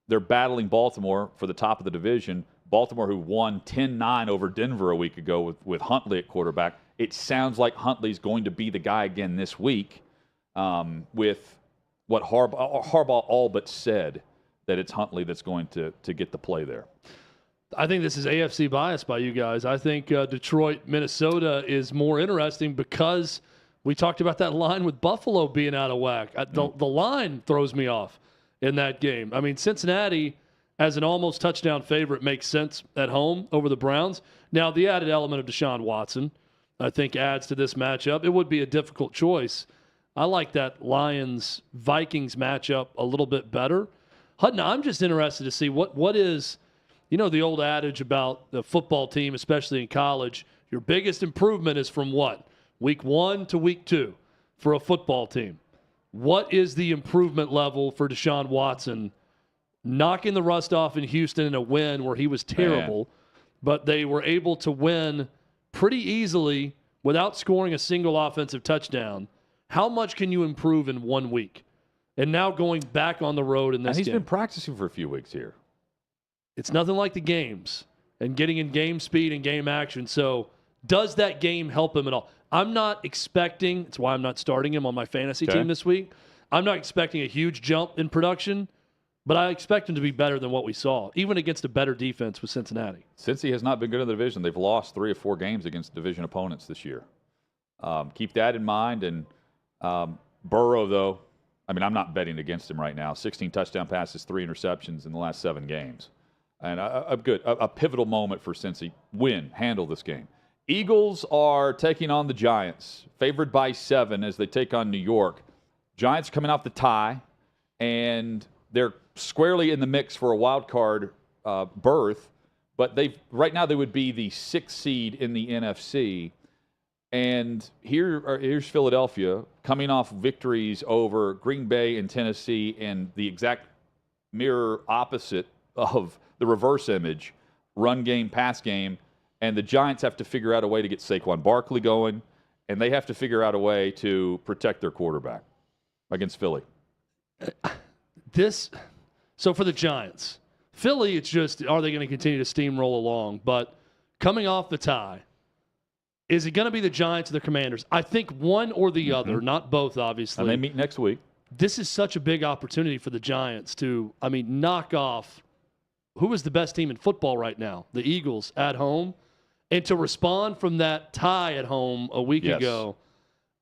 they're battling Baltimore for the top of the division. Baltimore, who won 10-9 over Denver a week ago with Huntley at quarterback. It sounds like Huntley's going to be the guy again this week with what Harbaugh all but said, that it's Huntley that's going to get the play there. I think this is AFC bias by you guys. I think Detroit, Minnesota is more interesting because we talked about that line with Buffalo being out of whack. The line throws me off in that game. I mean, Cincinnati, as an almost touchdown favorite, makes sense at home over the Browns. Now, the added element of Deshaun Watson, I think, adds to this matchup. It would be a difficult choice. I like that Lions-Vikings matchup a little bit better. Hutton, I'm just interested to see what is, you know, the old adage about the football team, especially in college, your biggest improvement is from what? Week 1 to week 2 for a football team. What is the improvement level for Deshaun Watson knocking the rust off in Houston in a win where he was terrible, but they were able to win pretty easily without scoring a single offensive touchdown? How much can you improve in 1 week? And now going back on the road in this game. He's been practicing for a few weeks here. It's nothing like the games and getting in game speed and game action. So does that game help him at all? I'm not expecting, it's why I'm not starting him on my fantasy team this week. I'm not expecting a huge jump in production, but I expect him to be better than what we saw, even against a better defense with Cincinnati. Cincy has not been good in the division. They've lost 3 or 4 games against division opponents this year. Keep that in mind. And Burrow, though, I mean, I'm not betting against him right now. 16 touchdown passes, 3 interceptions in the last 7 games. And a pivotal moment for Cincy. Handle this game. Eagles are taking on the Giants, favored by 7 as they take on New York. Giants coming off the tie, and they're squarely in the mix for a wild card berth. But right now they would be the 6th seed in the NFC. And here's Philadelphia coming off victories over Green Bay and Tennessee, and the exact mirror opposite of the reverse image, run game, pass game. And the Giants have to figure out a way to get Saquon Barkley going, and they have to figure out a way to protect their quarterback against Philly. So for the Giants, Philly, it's just, are they going to continue to steamroll along? But coming off the tie, is it going to be the Giants or the Commanders? I think one or the other, not both, obviously. And they meet next week. This is such a big opportunity for the Giants to, knock off who is the best team in football right now, the Eagles at home. And to respond from that tie at home a week ago,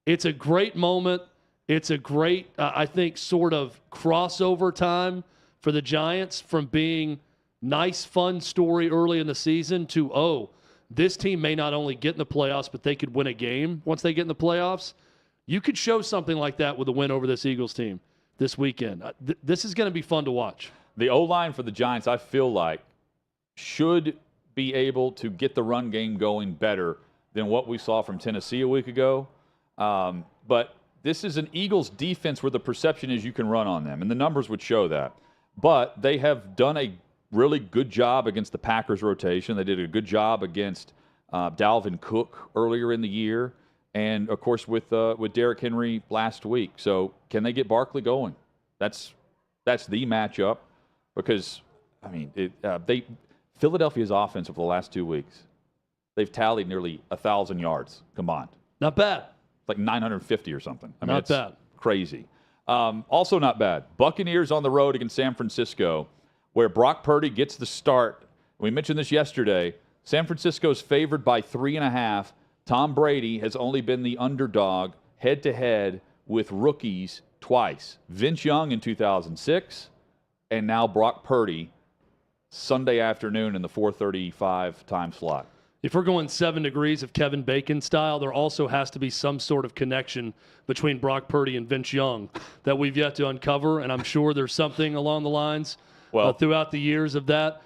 it's a great moment. It's a great, I think, sort of crossover time for the Giants from being nice, fun story early in the season to, this team may not only get in the playoffs, but they could win a game once they get in the playoffs. You could show something like that with a win over this Eagles team this weekend. This is going to be fun to watch. The O-line for the Giants, I feel like, should be able to get the run game going better than what we saw from Tennessee a week ago. But this is an Eagles defense where the perception is you can run on them, and the numbers would show that. But they have done a really good job against the Packers rotation. They did a good job against Dalvin Cook earlier in the year, and, of course, with Derrick Henry last week. So can they get Barkley going? That's the matchup because, Philadelphia's offense over the last 2 weeks, they've tallied nearly 1,000 yards combined. Not bad. Like 950 or something. Not bad. Crazy. Also not bad. Buccaneers on the road against San Francisco, where Brock Purdy gets the start. We mentioned this yesterday. San Francisco's favored by 3.5. Tom Brady has only been the underdog head-to-head with rookies twice. Vince Young in 2006, and now Brock Purdy Sunday afternoon in the 4:35 time slot. If we're going 7 degrees of Kevin Bacon style, there also has to be some sort of connection between Brock Purdy and Vince Young that we've yet to uncover, and I'm sure there's something along the lines throughout the years of that.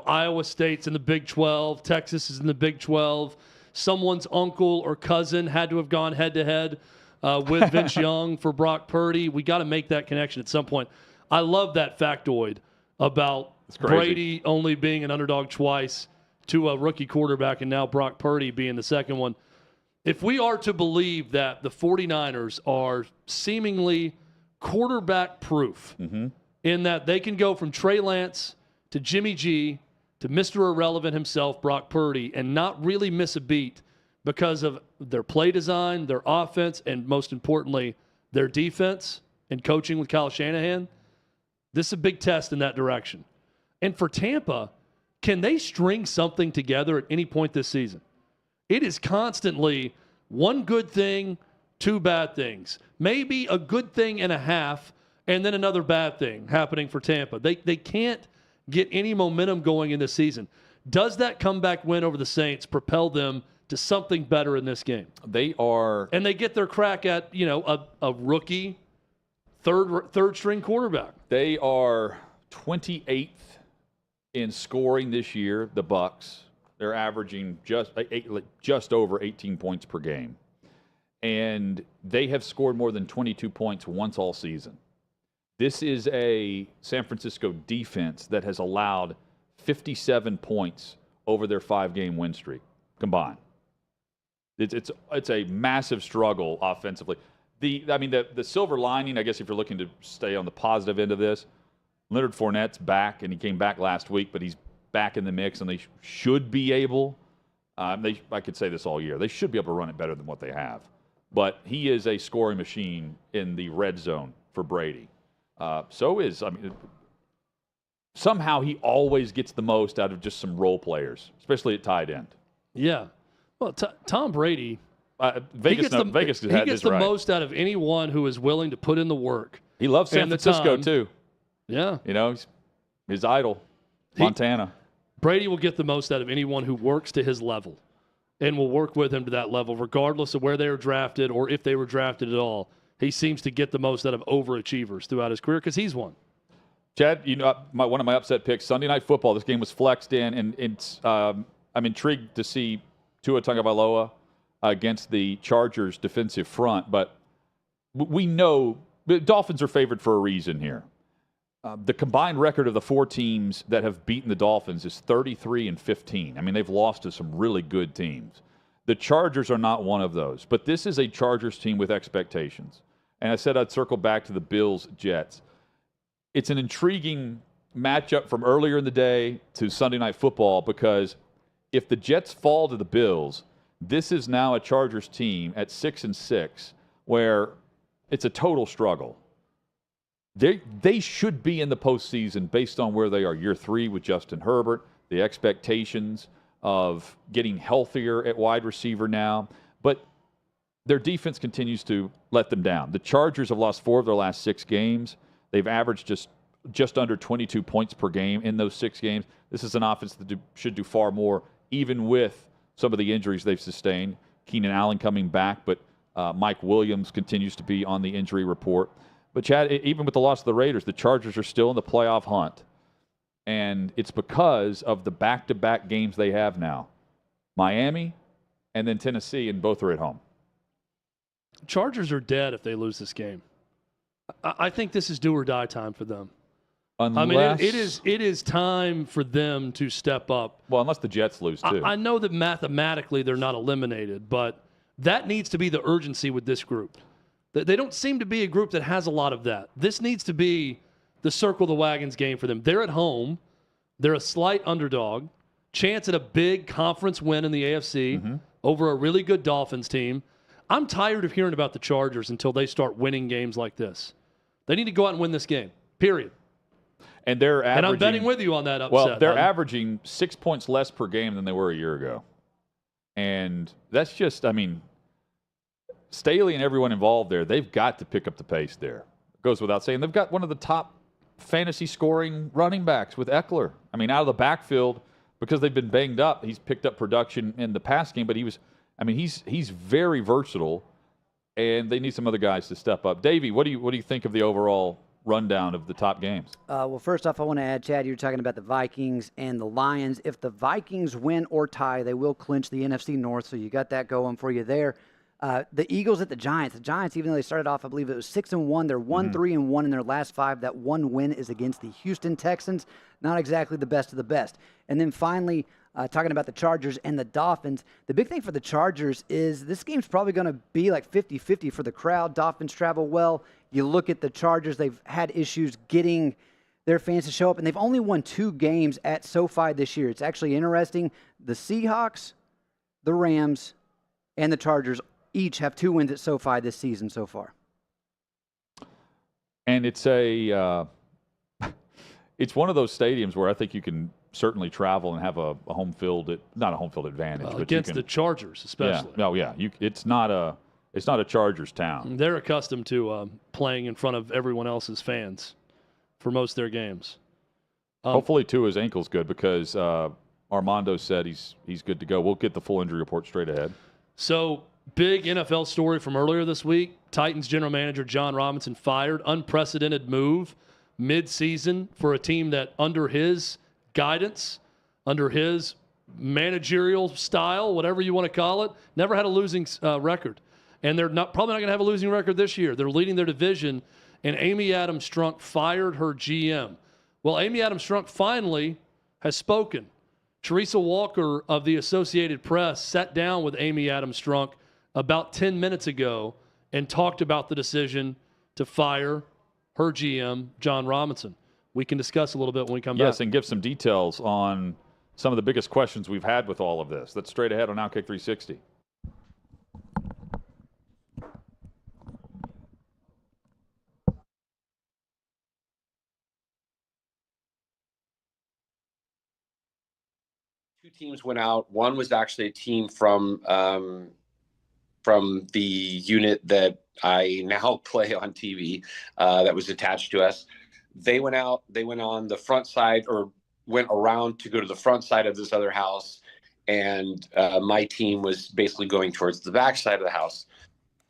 Iowa State's in the Big 12, Texas is in the Big 12. Someone's uncle or cousin had to have gone head-to-head with Vince Young for Brock Purdy. We got to make that connection at some point. I love that factoid about Brady only being an underdog twice to a rookie quarterback and now Brock Purdy being the second one. If we are to believe that the 49ers are seemingly quarterback proof in that they can go from Trey Lance to Jimmy G to Mr. Irrelevant himself, Brock Purdy, and not really miss a beat because of their play design, their offense, and most importantly, their defense and coaching with Kyle Shanahan, this is a big test in that direction. And for Tampa, can they string something together at any point this season? It is constantly one good thing, 2 bad things. Maybe a good thing and a half, and then another bad thing happening for Tampa. They can't get any momentum going in this season. Does that comeback win over the Saints propel them to something better in this game? They are. And they get their crack at, a rookie third string quarterback. They are 28th in scoring this year, the Bucs. They're averaging just over 18 points per game. And they have scored more than 22 points once all season. This is a San Francisco defense that has allowed 57 points over their 5-game win streak combined. It's a massive struggle offensively. The silver lining, I guess, if you're looking to stay on the positive end of this, Leonard Fournette's back, and he came back last week, but he's back in the mix, and they should be able. I could say this all year. They should be able to run it better than what they have. But he is a scoring machine in the red zone for Brady. Somehow he always gets the most out of just some role players, especially at tight end. Yeah. Well, Tom Brady, Vegas gets the most out of anyone who is willing to put in the work. He loves San Francisco, too. Yeah. His idol, Montana. Brady will get the most out of anyone who works to his level and will work with him to that level, regardless of where they were drafted or if they were drafted at all. He seems to get the most out of overachievers throughout his career because he's one. Chad, one of my upset picks, Sunday Night Football. This game was flexed in, and it's I'm intrigued to see Tua Tagovailoa against the Chargers' defensive front, but we know the Dolphins are favored for a reason here. The combined record of the 4 teams that have beaten the Dolphins is 33-15. I mean, they've lost to some really good teams. The Chargers are not one of those, but this is a Chargers team with expectations. And I said I'd circle back to the Bills-Jets. It's an intriguing matchup from earlier in the day to Sunday Night Football because if the Jets fall to the Bills, this is now a Chargers team at 6-6 where it's a total struggle. They should be in the postseason based on where they are. Year 3 with Justin Herbert, the expectations of getting healthier at wide receiver now. But their defense continues to let them down. The Chargers have lost 4 of their last 6 games. They've averaged just under 22 points per game in those 6 games. This is an offense that should do far more, even with some of the injuries they've sustained. Keenan Allen coming back, but Mike Williams continues to be on the injury report. But, Chad, even with the loss of the Raiders, the Chargers are still in the playoff hunt. And it's because of the back-to-back games they have now. Miami and then Tennessee, and both are at home. Chargers are dead if they lose this game. I think this is do or die time for them. Unless, it is time for them to step up. Well, unless the Jets lose, too. I know that mathematically they're not eliminated, but that needs to be the urgency with this group. They don't seem to be a group that has a lot of that. This needs to be the circle the wagons game for them. They're at home. They're a slight underdog. Chance at a big conference win in the AFC over a really good Dolphins team. I'm tired of hearing about the Chargers until they start winning games like this. They need to go out and win this game, period. And they're averaging, and I'm betting with you on that upset. Well, they're averaging 6 points less per game than they were a year ago. And that's just, Staley and everyone involved there, they've got to pick up the pace there. It goes without saying. They've got one of the top fantasy scoring running backs with Eckler. Out of the backfield, because they've been banged up, he's picked up production in the pass game, but he's very versatile, and they need some other guys to step up. Davey, what do you think of the overall rundown of the top games? Well, first off, I want to add, Chad, you were talking about the Vikings and the Lions. If the Vikings win or tie, they will clinch the NFC North, so you got that going for you there. The Eagles at the Giants. The Giants, even though they started off, I believe it was 6-1, they're 1-3-1 in their last 5. That one win is against the Houston Texans. Not exactly the best of the best. And then finally, talking about the Chargers and the Dolphins, the big thing for the Chargers is this game's probably going to be like 50-50 for the crowd. Dolphins travel well. You look at the Chargers, they've had issues getting their fans to show up, and they've only won 2 games at SoFi this year. It's actually interesting. The Seahawks, the Rams, and the Chargers each have 2 wins at SoFi this season so far. And it's it's one of those stadiums where I think you can certainly travel and have a home field, not a home field advantage, but against the Chargers especially. It's not a Chargers town. They're accustomed to playing in front of everyone else's fans for most of their games. Hopefully, too, his ankle's good because Armando said he's good to go. We'll get the full injury report straight ahead. So, big NFL story from earlier this week. Titans general manager John Robinson fired. Unprecedented move mid-season for a team that under his guidance, under his managerial style, whatever you want to call it, never had a losing record. And they're probably not going to have a losing record this year. They're leading their division, and Amy Adams Strunk fired her GM. Well, Amy Adams Strunk finally has spoken. Teresa Walker of the Associated Press sat down with Amy Adams Strunk about 10 minutes ago and talked about the decision to fire her GM, John Robinson. We can discuss a little bit when we come back. Yes, and give some details on some of the biggest questions we've had with all of this. That's straight ahead on OutKick 360. Two teams went out. One was actually a team from the unit that I now play on TV that was attached to us. They went out. They went on the front side, or went around to go to the front side of this other house, and my team was basically going towards the back side of the house.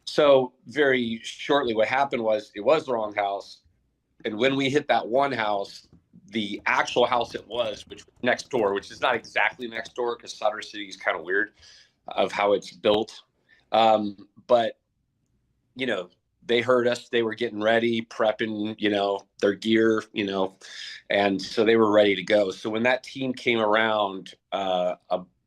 So very shortly, what happened was it was the wrong house. And when we hit that one house, the actual house it was, which was next door, which is not exactly next door because Sutter City is kind of weird of how it's built. But, you know, they heard us. They were getting ready, prepping, you know, their gear, you know, and so they were ready to go. So when that team came around, a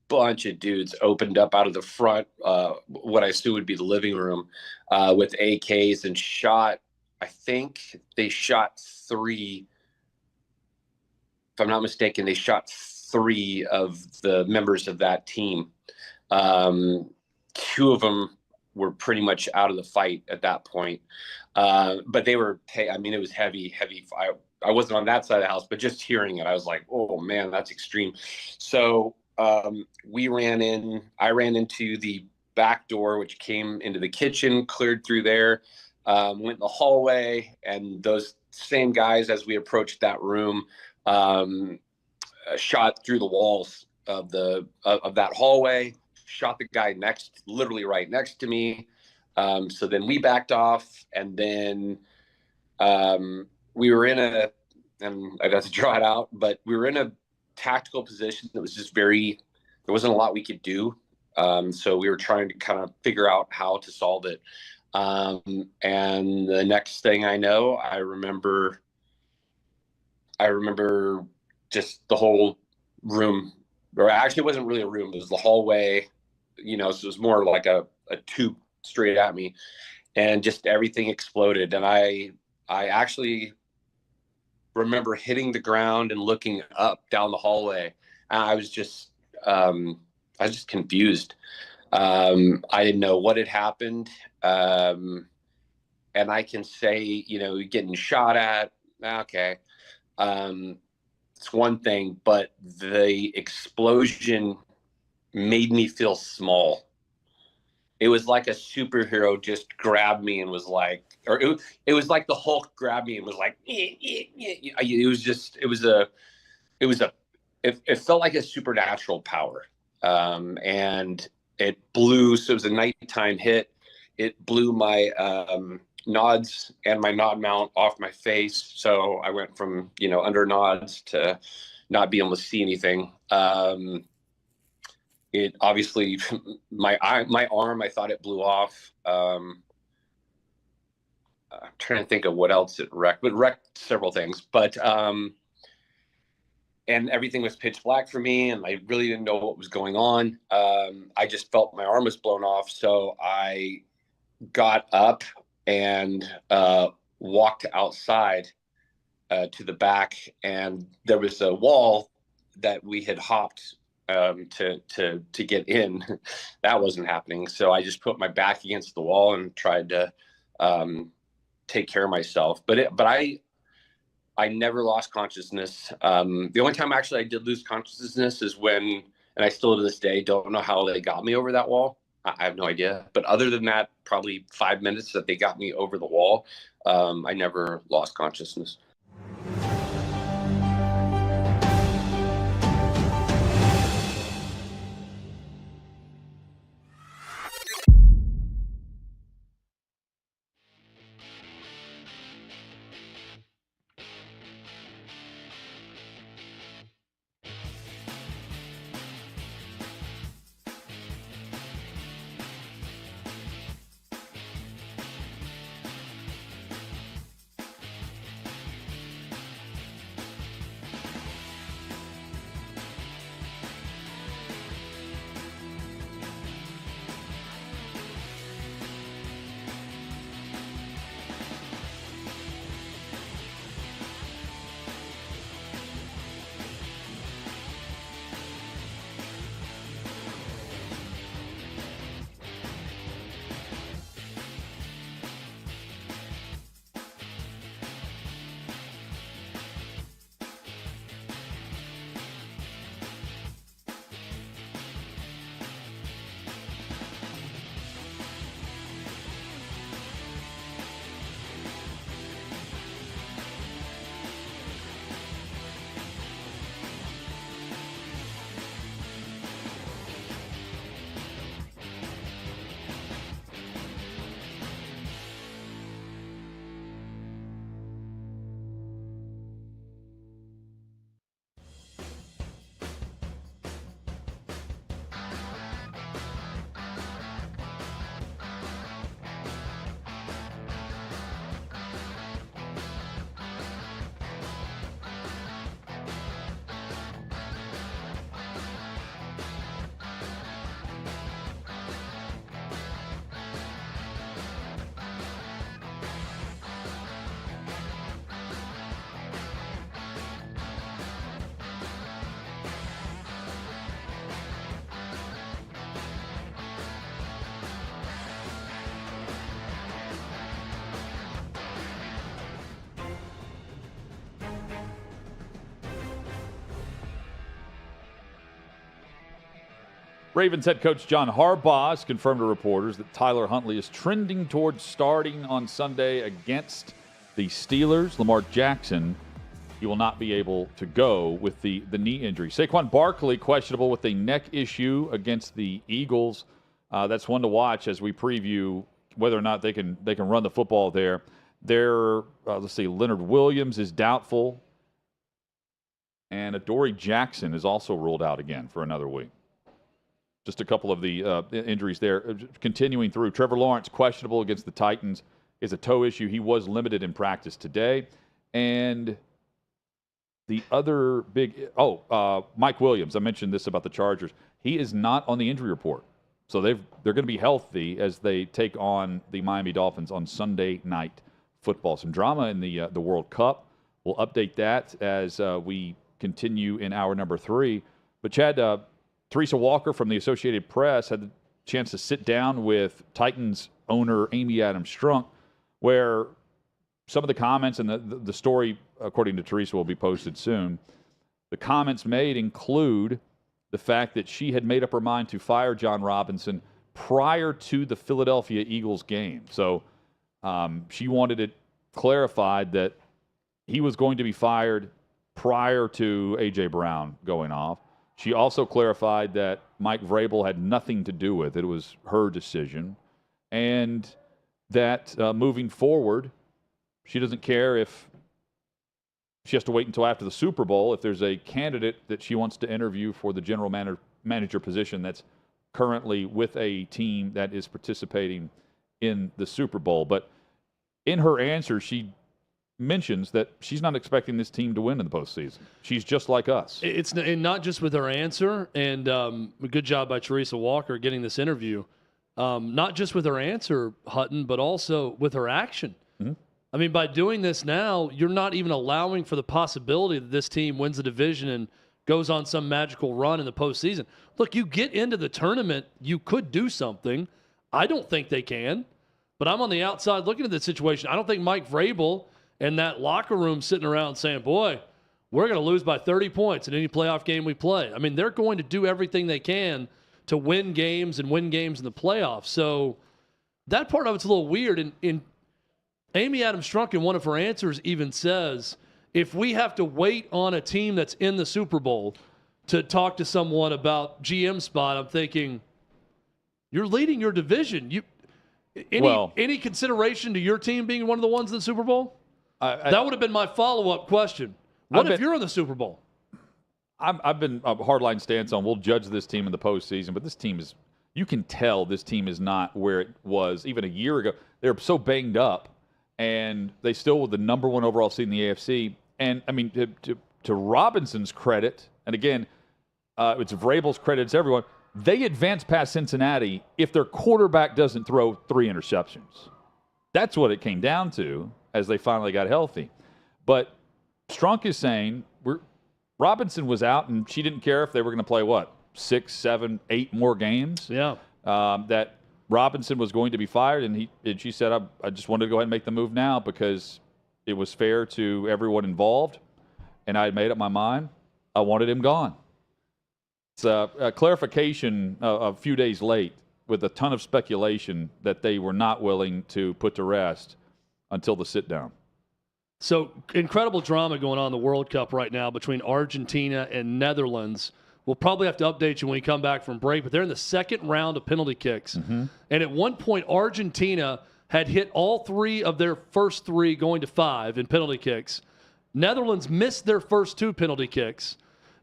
bunch of dudes opened up out of the front, what I assume would be the living room, with AKs and shot. I think they shot 3. If I'm not mistaken, they shot 3 of the members of that team. 2 of them were pretty much out of the fight at that point. But they were, I mean, it was heavy. I wasn't on that side of the house, but just hearing it, I was like, oh man, that's extreme. So I ran into the back door, which came into the kitchen, cleared through there, went in the hallway, and those same guys, as we approached that room, shot through the walls of that hallway, shot the guy literally right next to me. So then we backed off, and then we were and I'd have to draw it out, but we were in a tactical position that was just there wasn't a lot we could do. So we were trying to kind of figure out how to solve it. And the next thing I know, I remember just the whole room, or actually it wasn't really a room, it was the hallway, you know, so it was more like a tube straight at me, and just everything exploded. And I actually remember hitting the ground and looking up down the hallway. I was just confused. I didn't know what had happened. And I can say, you know, getting shot at, okay. It's one thing, but the explosion made me feel small. It was like a superhero just grabbed me and was like, or it was like the Hulk grabbed me and was like, it felt like a supernatural power. And it blew, so it was a nighttime hit. It blew my nods and my nod mount off my face. So I went from, you know, under nods to not being able to see anything. It obviously, my arm, I thought it blew off. I'm trying to think of what else it wrecked, but wrecked several things. But and everything was pitch black for me, and I really didn't know what was going on. I just felt my arm was blown off, so I got up and walked outside to the back, and there was a wall that we had hopped to get in. That wasn't happening, so I just put my back against the wall and tried to take care of myself. But I never lost consciousness. The only time actually I did lose consciousness is when, and I still to this day don't know how they got me over that wall. I have no idea. But other than that, probably 5 minutes that they got me over the wall, I never lost consciousness. Ravens head coach John Harbaugh has confirmed to reporters that Tyler Huntley is trending towards starting on Sunday against the Steelers. Lamar Jackson, he will not be able to go with the knee injury. Saquon Barkley questionable with a neck issue against the Eagles. That's one to watch as we preview whether or not they can run the football there. Let's see, Leonard Williams is doubtful, and Adoree Jackson is also ruled out again for another week. Just a couple of the injuries there. Continuing through, Trevor Lawrence questionable against the Titans is a toe issue. He was limited in practice today. And the other big, Mike Williams. I mentioned this about the Chargers. He is not on the injury report. So they're going to be healthy as they take on the Miami Dolphins on Sunday Night Football. Some drama in the World Cup. We'll update that as we continue in hour number 3. But Chad, Teresa Walker from the Associated Press had the chance to sit down with Titans owner Amy Adams Strunk, where some of the comments and the story, according to Teresa, will be posted soon. The comments made include the fact that she had made up her mind to fire John Robinson prior to the Philadelphia Eagles game. So she wanted it clarified that he was going to be fired prior to A.J. Brown going off. She also clarified that Mike Vrabel had nothing to do with it. It was her decision. And that moving forward, she doesn't care if she has to wait until after the Super Bowl if there's a candidate that she wants to interview for the general manager position that's currently with a team that is participating in the Super Bowl. But in her answer, she mentions that she's not expecting this team to win in the postseason. She's just like us. It's not just with her answer, and a good job by Teresa Walker getting this interview. Not just with her answer, Hutton, but also with her action. Mm-hmm. I mean, by doing this now, you're not even allowing for the possibility that this team wins the division and goes on some magical run in the postseason. Look, you get into the tournament, you could do something. I don't think they can, but I'm on the outside looking at the situation. I don't think Mike Vrabel and that locker room sitting around saying, boy, we're going to lose by 30 points in any playoff game we play. I mean, they're going to do everything they can to win games and win games in the playoffs. So that part of it's a little weird. And Amy Adams Strunk in one of her answers even says, if we have to wait on a team that's in the Super Bowl to talk to someone about GM spot, I'm thinking, you're leading your division. Any consideration to your team being one of the ones in the Super Bowl? That would have been my follow-up question. What if you're in the Super Bowl? I've been a hardline stance on we'll judge this team in the postseason, but this team is, you can tell this team is not where it was even a year ago. They're so banged up, and they still were the number 1 overall seed in the AFC. And, I mean, to Robinson's credit, and again, it's Vrabel's credit, it's everyone, they advance past Cincinnati if their quarterback doesn't throw 3 interceptions. That's what it came down to as they finally got healthy. But Strunk is saying Robinson was out, and she didn't care if they were going to play, 6, 7, 8 more games? Yeah. That Robinson was going to be fired, and she said, I just wanted to go ahead and make the move now because it was fair to everyone involved, and I had made up my mind. I wanted him gone. It's a clarification a few days late with a ton of speculation that they were not willing to put to rest until the sit-down. So incredible drama going on in the World Cup right now between Argentina and Netherlands. We'll probably have to update you when we come back from break, but they're in the second round of penalty kicks. Mm-hmm. And at one point, Argentina had hit all 3 of their first 3 going to 5 in penalty kicks. Netherlands missed their first 2 penalty kicks.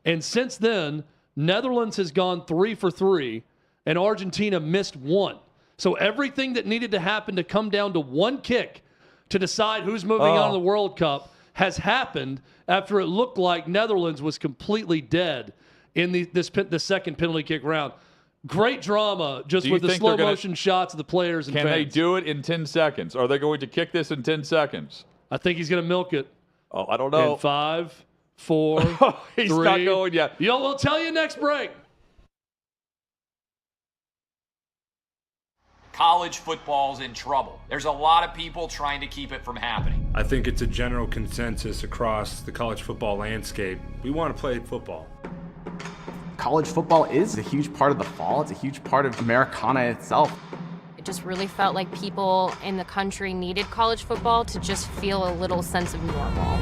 And since then, Netherlands has gone 3 for 3, and Argentina missed 1. So everything that needed to happen to come down to 1 kick to decide who's moving on to the World Cup has happened after it looked like Netherlands was completely dead in the second penalty kick round. Great drama just with the slow motion shots of the players and fans. Can they do it in 10 seconds? Are they going to kick this in 10 seconds? I think he's going to milk it. Oh, I don't know. In 5, 4, he's 3. not going yet. We'll tell you next break. College football's in trouble. There's a lot of people trying to keep it from happening. I think it's a general consensus across the college football landscape. We want to play football. College football is a huge part of the fall. It's a huge part of Americana itself. It just really felt like people in the country needed college football to just feel a little sense of normal.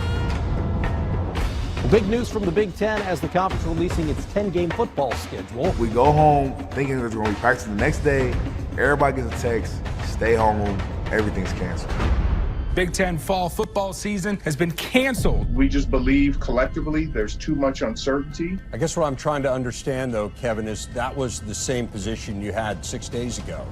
Big news from the Big Ten as the conference releasing its 10-game football schedule. We go home thinking that we're going to be practicing the next day. Everybody gets a text, stay home, everything's canceled. Big Ten fall football season has been canceled. We just believe collectively there's too much uncertainty. I guess what I'm trying to understand, though, Kevin, is that was the same position you had 6 days ago.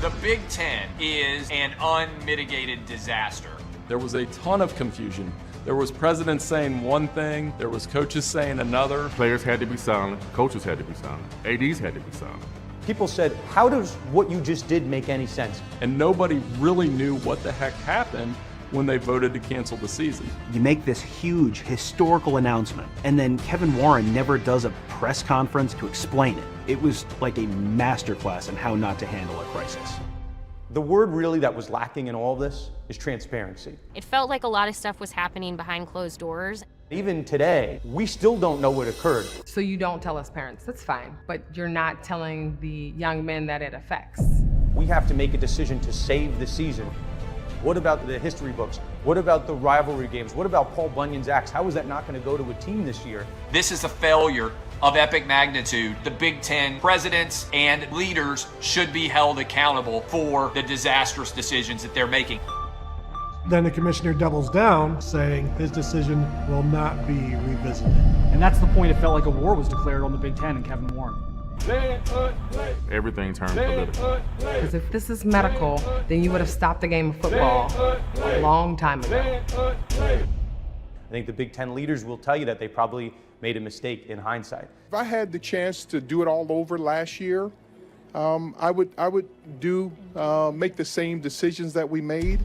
The Big Ten is an unmitigated disaster. There was a ton of confusion. There was presidents saying one thing, there was coaches saying another. Players had to be silent, coaches had to be silent, ADs had to be silent. People said, how does what you just did make any sense? And nobody really knew what the heck happened when they voted to cancel the season. You make this huge historical announcement, and then Kevin Warren never does a press conference to explain it. It was like a masterclass in how not to handle a crisis. The word really that was lacking in all of this is transparency. It felt like a lot of stuff was happening behind closed doors. Even today, we still don't know what occurred. So you don't tell us parents, that's fine, but you're not telling the young men that it affects. We have to make a decision to save the season. What about the history books? What about the rivalry games? What about Paul Bunyan's axe? How is that not going to go to a team this year? This is a failure of epic magnitude. The Big Ten presidents and leaders should be held accountable for the disastrous decisions that they're making. Then the commissioner doubles down, saying his decision will not be revisited. And that's the point. It felt like a war was declared on the Big Ten and Kevin Warren. Everything turned political. Because if this is medical, then you would have stopped the game of football a long time ago. I think the Big Ten leaders will tell you that they probably made a mistake in hindsight. If I had the chance to do it all over last year, I would make the same decisions that we made.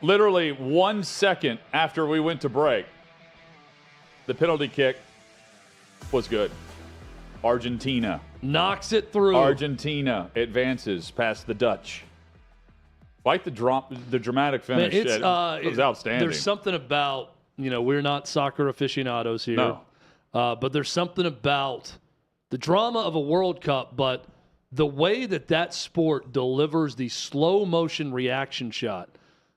Literally 1 second after we went to break, the penalty kick was good. Argentina knocks it through. Argentina advances past the Dutch. Quite the dramatic finish. Man, it was outstanding. There's something about, we're not soccer aficionados here. No. But there's something about the drama of a World Cup, but the way that sport delivers the slow motion reaction shot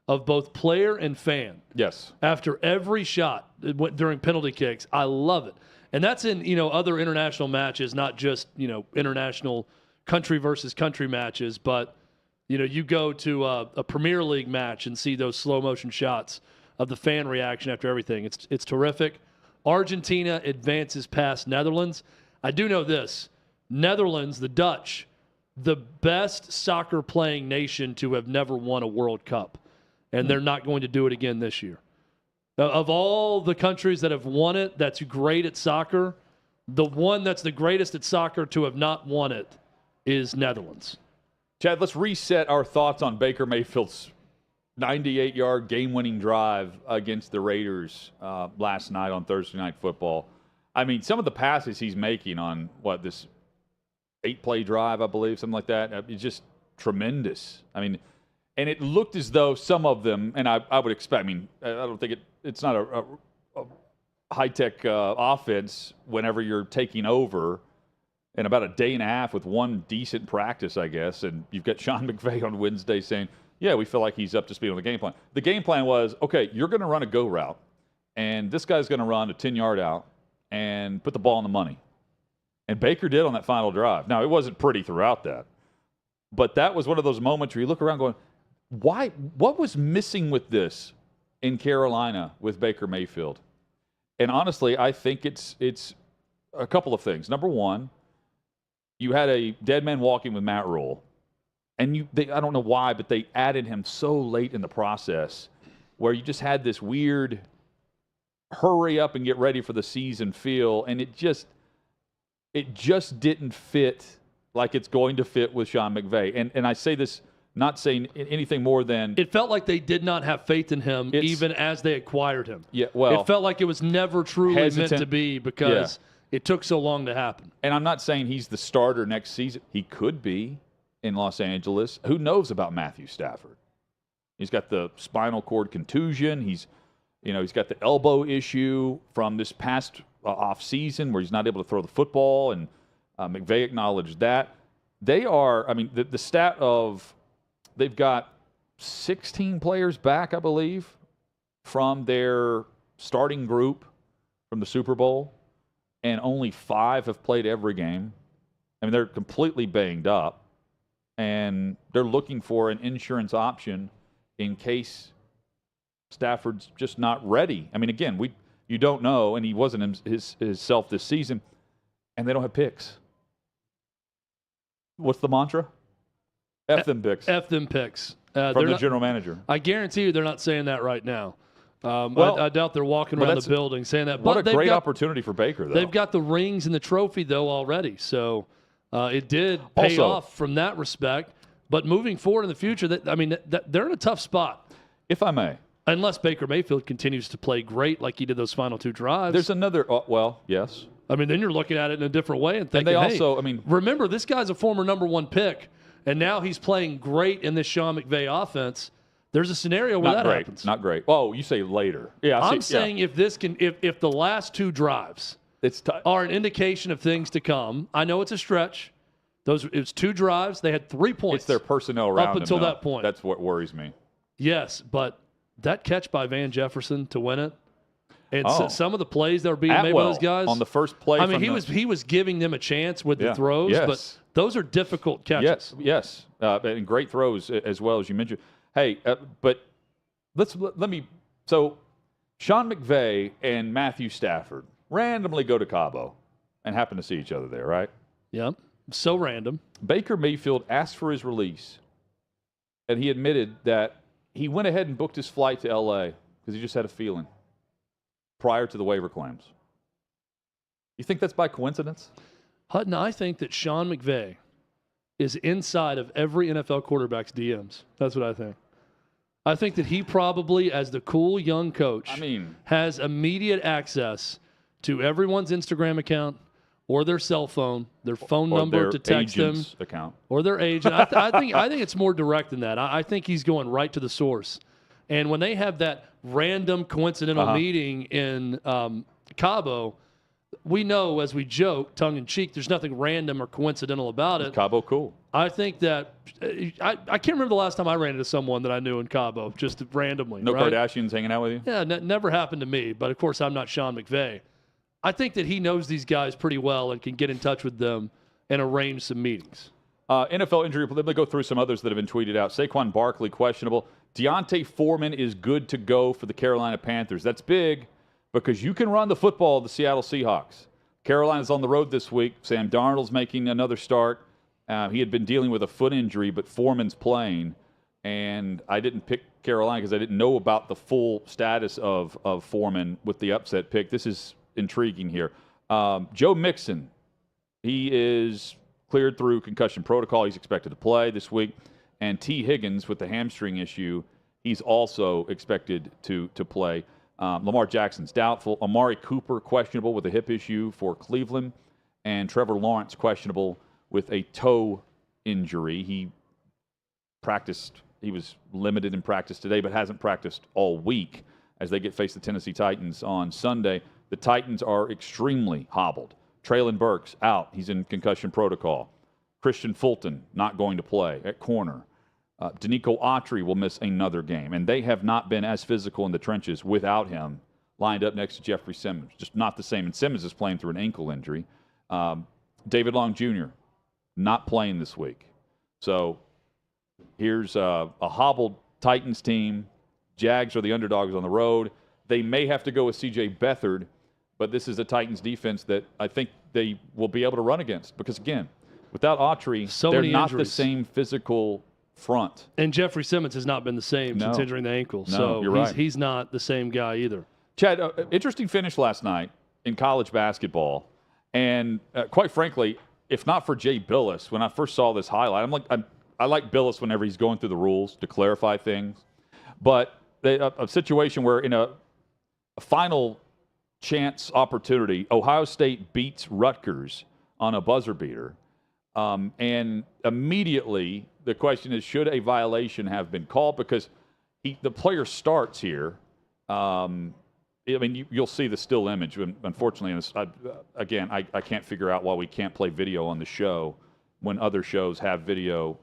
of both player and fan. Yes. After every shot during penalty kicks, I love it. And that's in, other international matches, not just, international country versus country matches, but, you go to a Premier League match and see those slow motion shots of the fan reaction after everything. It's terrific. Argentina advances past Netherlands. I do know this. Netherlands, the Dutch, the best soccer-playing nation to have never won a World Cup. And they're not going to do it again this year. Of all the countries that have won it, that's great at soccer, the one that's the greatest at soccer to have not won it is Netherlands. Chad, let's reset our thoughts on Baker Mayfield's 98-yard game-winning drive against the Raiders last night on Thursday Night Football. I mean, some of the passes he's making on, this 8-play drive, I believe, something like that, it's just tremendous. I mean, and it looked as though some of them, and I would expect, I don't think it's not a high-tech offense whenever you're taking over in about a day and a half with one decent practice, I guess, and you've got Sean McVay on Wednesday saying, yeah, we feel like he's up to speed on the game plan. The game plan was, okay, you're going to run a go route, and this guy's going to run a 10-yard out and put the ball in the money. And Baker did on that final drive. Now, it wasn't pretty throughout that, but that was one of those moments where you look around going, why? What was missing with this in Carolina with Baker Mayfield? And honestly, I think it's a couple of things. Number one, you had a dead man walking with Matt Rule, and I don't know why, but they added him so late in the process where you just had this weird hurry up and get ready for the season feel, and it just didn't fit like it's going to fit with Sean McVay. And I say this not saying anything more than it felt like they did not have faith in him even as they acquired him. Yeah, well, it felt like it was never truly meant to be because it took so long to happen. And I'm not saying he's the starter next season. He could be in Los Angeles. Who knows about Matthew Stafford? He's got the spinal cord contusion. He's got the elbow issue from this past off season where he's not able to throw the football, and McVay acknowledged that. They are, the stat of they've got 16 players back, I believe, from their starting group from the Super Bowl, and only 5 have played every game. They're completely banged up, and they're looking for an insurance option in case Stafford's just not ready. Again, you don't know, and he wasn't his self this season, and they don't have picks. What's the mantra? F them picks. F them picks. From the general manager. I guarantee you they're not saying that right now. I doubt they're walking around the building saying that. What a great opportunity for Baker, though. They've got the rings and the trophy, though, already. So it did pay off from that respect. But moving forward in the future, they're in a tough spot. If I may. Unless Baker Mayfield continues to play great like he did those final 2 drives. There's another, yes. Then you're looking at it in a different way and thinking, remember, this guy's a former number 1 pick, and now he's playing great in this Sean McVay offense. There's a scenario where that happens. Not great. Oh, you say later. Yeah, I'm saying if the last 2 drives are an indication of things to come. I know it's a stretch. It's 2 drives. They had 3 points. It's their personnel around up until that point. That's what worries me. Yes, but that catch by Van Jefferson to win it, and some of the plays that were being made by those guys on the first play. He was giving them a chance with the throws, but those are difficult catches. Yes, and great throws as well, as you mentioned. Hey, but let me. So, Sean McVay and Matthew Stafford randomly go to Cabo and happen to see each other there, right? Yep. So random. Baker Mayfield asked for his release, and he admitted that he went ahead and booked his flight to L.A. because he just had a feeling prior to the waiver claims. You think that's by coincidence? Hutton, I think that Sean McVay is inside of every NFL quarterback's DMs. That's what I think. I think that he probably, as the cool young coach, has immediate access to everyone's Instagram account or their cell phone, their phone number to text them, account. Or their agent. I think it's more direct than that. I think he's going right to the source. And when they have that random coincidental meeting in Cabo, we know, as we joke, tongue-in-cheek, there's nothing random or coincidental about it. Cabo cool. I think that I can't remember the last time I ran into someone that I knew in Cabo, just randomly. No right? Kardashians hanging out with you? Yeah, never happened to me. But, of course, I'm not Sean McVay. I think that he knows these guys pretty well and can get in touch with them and arrange some meetings. NFL injury, let me go through some others that have been tweeted out. Saquon Barkley, questionable. Deontay Foreman is good to go for the Carolina Panthers. That's big because you can run the football of the Seattle Seahawks. Carolina's on the road this week. Sam Darnold's making another start. He had been dealing with a foot injury, but Foreman's playing. And I didn't pick Carolina because I didn't know about the full status of Foreman with the upset pick. This is intriguing here. Joe Mixon, he is cleared through concussion protocol. He's expected to play this week. And T. Higgins with the hamstring issue, he's also expected to play. Lamar Jackson's doubtful. Amari Cooper questionable with a hip issue for Cleveland. And Trevor Lawrence questionable with a toe injury. He was limited in practice today, but hasn't practiced all week as they face the Tennessee Titans on Sunday. The Titans are extremely hobbled. Traylon Burks out. He's in concussion protocol. Christian Fulton not going to play at corner. Danico Autry will miss another game, and they have not been as physical in the trenches without him lined up next to Jeffrey Simmons. Just not the same, and Simmons is playing through an ankle injury. David Long Jr. not playing this week. So here's a hobbled Titans team. Jags are the underdogs on the road. They may have to go with C.J. Beathard, but this is a Titans defense that I think they will be able to run against because, again, without Autry, they're not the same physical front. And Jeffrey Simmons has not been the same since injuring the ankle. So he's not the same guy either. Chad, interesting finish last night in college basketball. And quite frankly, if not for Jay Billis, when I first saw this highlight, I like Billis whenever he's going through the rules to clarify things. But a situation where in a final chance opportunity, Ohio State beats Rutgers on a buzzer beater. And immediately the question is, should a violation have been called? Because the player starts here. You'll see the still image. Unfortunately, I can't figure out why we can't play video on the show when other shows have video.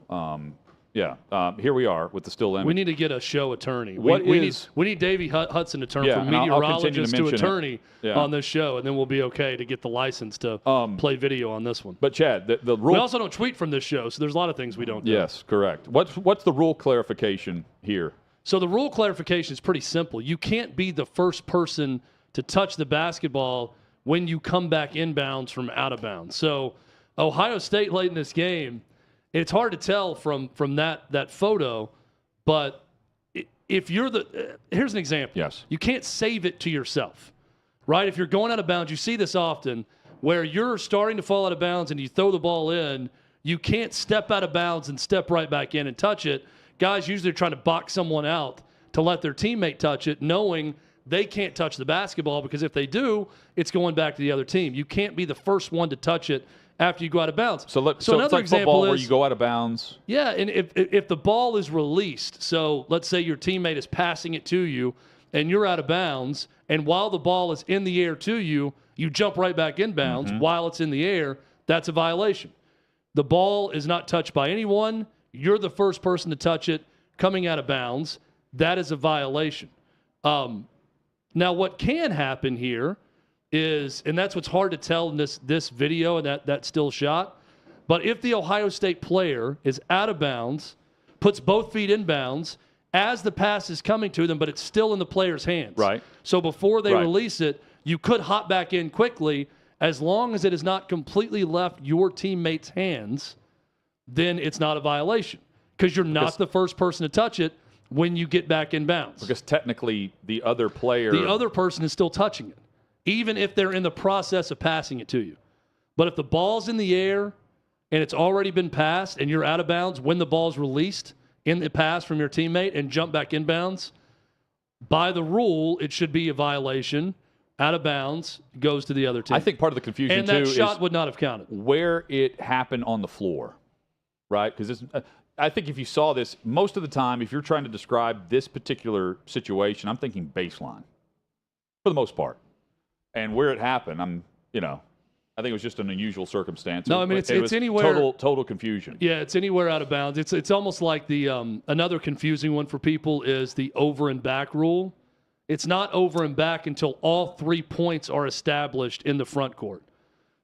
Here we are with the still image. We need to get a show attorney. We need Davey Hudson to turn from meteorologist to attorney on this show, and then we'll be okay to get the license to play video on this one. But Chad, the rule. We also don't tweet from this show, so there's a lot of things we don't do. Yes, correct. What's the rule clarification here? So the rule clarification is pretty simple. You can't be the first person to touch the basketball when you come back inbounds from out of bounds. So Ohio State late in this game, it's hard to tell from that photo, but if you're here's an example. Yes. You can't save it to yourself, right? If you're going out of bounds, you see this often where you're starting to fall out of bounds and you throw the ball in, you can't step out of bounds and step right back in and touch it. Guys usually are trying to box someone out to let their teammate touch it, knowing they can't touch the basketball because if they do, it's going back to the other team. You can't be the first one to touch it after you go out of bounds. So another it's like example football where you go out of bounds. Yeah, and if the ball is released, so let's say your teammate is passing it to you and you're out of bounds, and while the ball is in the air to you, you jump right back in bounds while it's in the air, that's a violation. The ball is not touched by anyone. You're the first person to touch it coming out of bounds. That is a violation. Now, what can happen here is, and that's what's hard to tell in this video and that still shot, but if the Ohio State player is out of bounds, puts both feet in bounds, as the pass is coming to them, but it's still in the player's hands. Right. So before they release it, you could hop back in quickly. As long as it has not completely left your teammate's hands, then it's not a violation because you're not the first person to touch it when you get back in bounds. Because technically the other person is still touching it, even if they're in the process of passing it to you. But if the ball's in the air and it's already been passed and you're out of bounds when the ball's released in the pass from your teammate and jump back in bounds, by the rule, it should be a violation. Out of bounds, goes to the other team. I think part of the confusion, and that shot would not have counted. Where it happened on the floor, right? Because I think if you saw this, most of the time, if you're trying to describe this particular situation, I'm thinking baseline for the most part. And where it happened, I think it was just an unusual circumstance. No, I mean, it's anywhere. Total confusion. Yeah, it's anywhere out of bounds. It's almost like the another confusing one for people is the over and back rule. It's not over and back until all 3 points are established in the front court.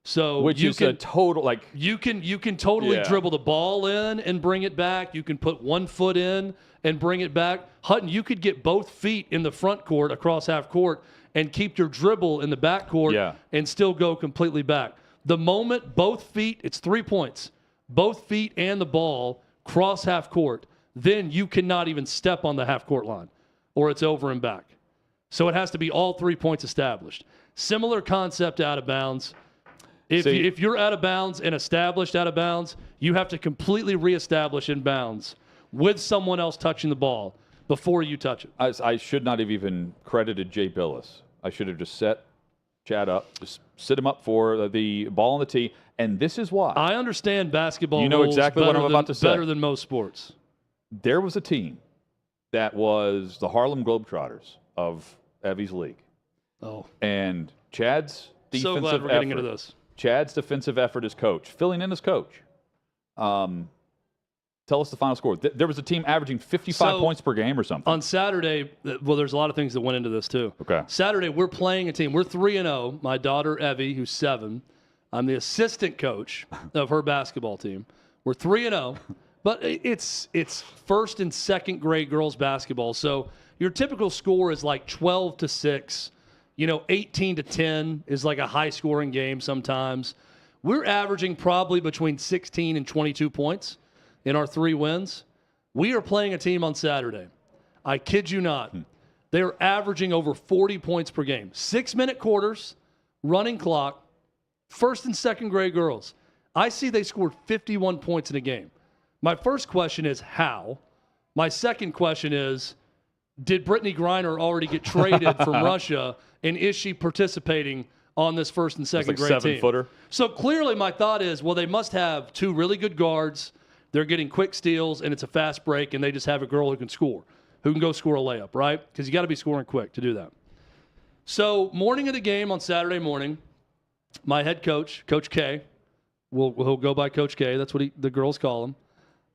So which is a total you can totally dribble the ball in and bring it back. You can put 1 foot in and bring it back. Hutton, you could get both feet in the front court across half court and keep your dribble in the back court and still go completely back. The moment both feet, it's 3 points, both feet and the ball cross half court, then you cannot even step on the half court line or it's over and back. So it has to be all 3 points established. Similar concept out of bounds. If you're out of bounds and established out of bounds, you have to completely reestablish in bounds with someone else touching the ball before you touch it. I should not have even credited Jay Billis. I should have just set Chad up, just sit him up for the ball on the tee, and this is why. I understand basketball You know rules exactly what I'm about to say. better than most sports. There was a team that was the Harlem Globetrotters of Evie's league. Oh. And Chad's defensive So glad we're getting into this. Chad's defensive effort as coach, filling in as coach. Tell us the final score. There was a team averaging 55 points per game or something. On Saturday, well, there's a lot of things that went into this too. Okay. Saturday, we're playing a team. We're 3-0. My daughter, Evie, who's 7. I'm the assistant coach of her basketball team. We're 3-0, but it's first and second grade girls basketball. So your typical score is like 12-6. 18-10 is like a high-scoring game sometimes. We're averaging probably between 16 and 22 points in our 3 wins. We are playing a team on Saturday. I kid you not. They're averaging over 40 points per game. 6-minute quarters, running clock, first and second grade girls. I see they scored 51 points in a game. My first question is how? My second question is, did Brittany Griner already get traded from Russia, and is she participating on this first and second grade team? 7-footer. So clearly my thought is, well, they must have 2 really good guards. They're getting quick steals, and it's a fast break, and they just have a girl who can score, who can go score a layup, right? Because you got to be scoring quick to do that. So morning of the game on Saturday morning, my head coach, Coach K, he'll go by Coach K. That's what the girls call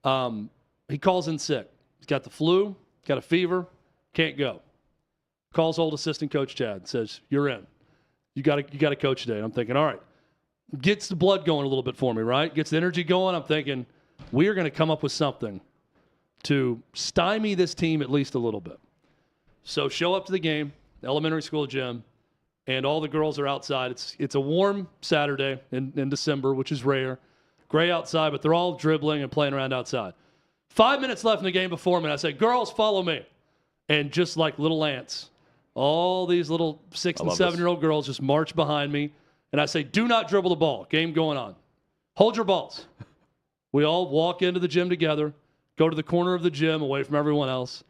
him. He calls in sick. He's got the flu, got a fever, can't go. Calls old assistant coach Chad, says, "You're in. You got to coach today." And I'm thinking, all right, gets the blood going a little bit for me, right? Gets the energy going. I'm thinking, we are going to come up with something to stymie this team at least a little bit. So show up to the game, the elementary school gym, and all the girls are outside. It's a warm Saturday in December, which is rare. Gray outside, but they're all dribbling and playing around outside. 5 minutes left in the game before me, and I say, "Girls, follow me." And just like little ants, all these little 6- and 7-year-old girls just march behind me. And I say, "Do not dribble the ball. Game going on. Hold your balls." We all walk into the gym together, go to the corner of the gym away from everyone else.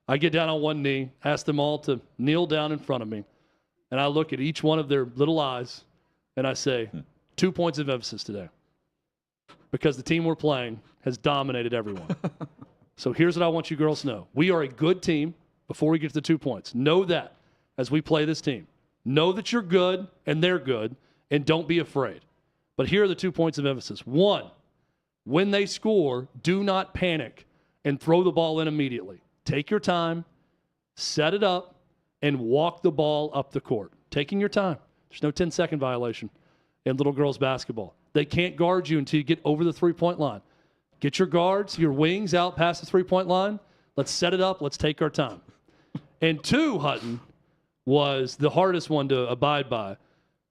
I get down on one knee, ask them all to kneel down in front of me. And I look at each one of their little eyes, and I say, 2 points of emphasis today. Because the team we're playing has dominated everyone. So here's what I want you girls to know. We are a good team before we get to the 2 points. Know that as we play this team. Know that you're good and they're good, and don't be afraid. But here are the 2 points of emphasis. 1, when they score, do not panic and throw the ball in immediately. Take your time, set it up, and walk the ball up the court. Taking your time. There's no 10-second violation in little girls basketball. They can't guard you until you get over the 3-point line. Get your guards, your wings out past the 3-point line. Let's set it up. Let's take our time. And 2, Hutton, was the hardest one to abide by.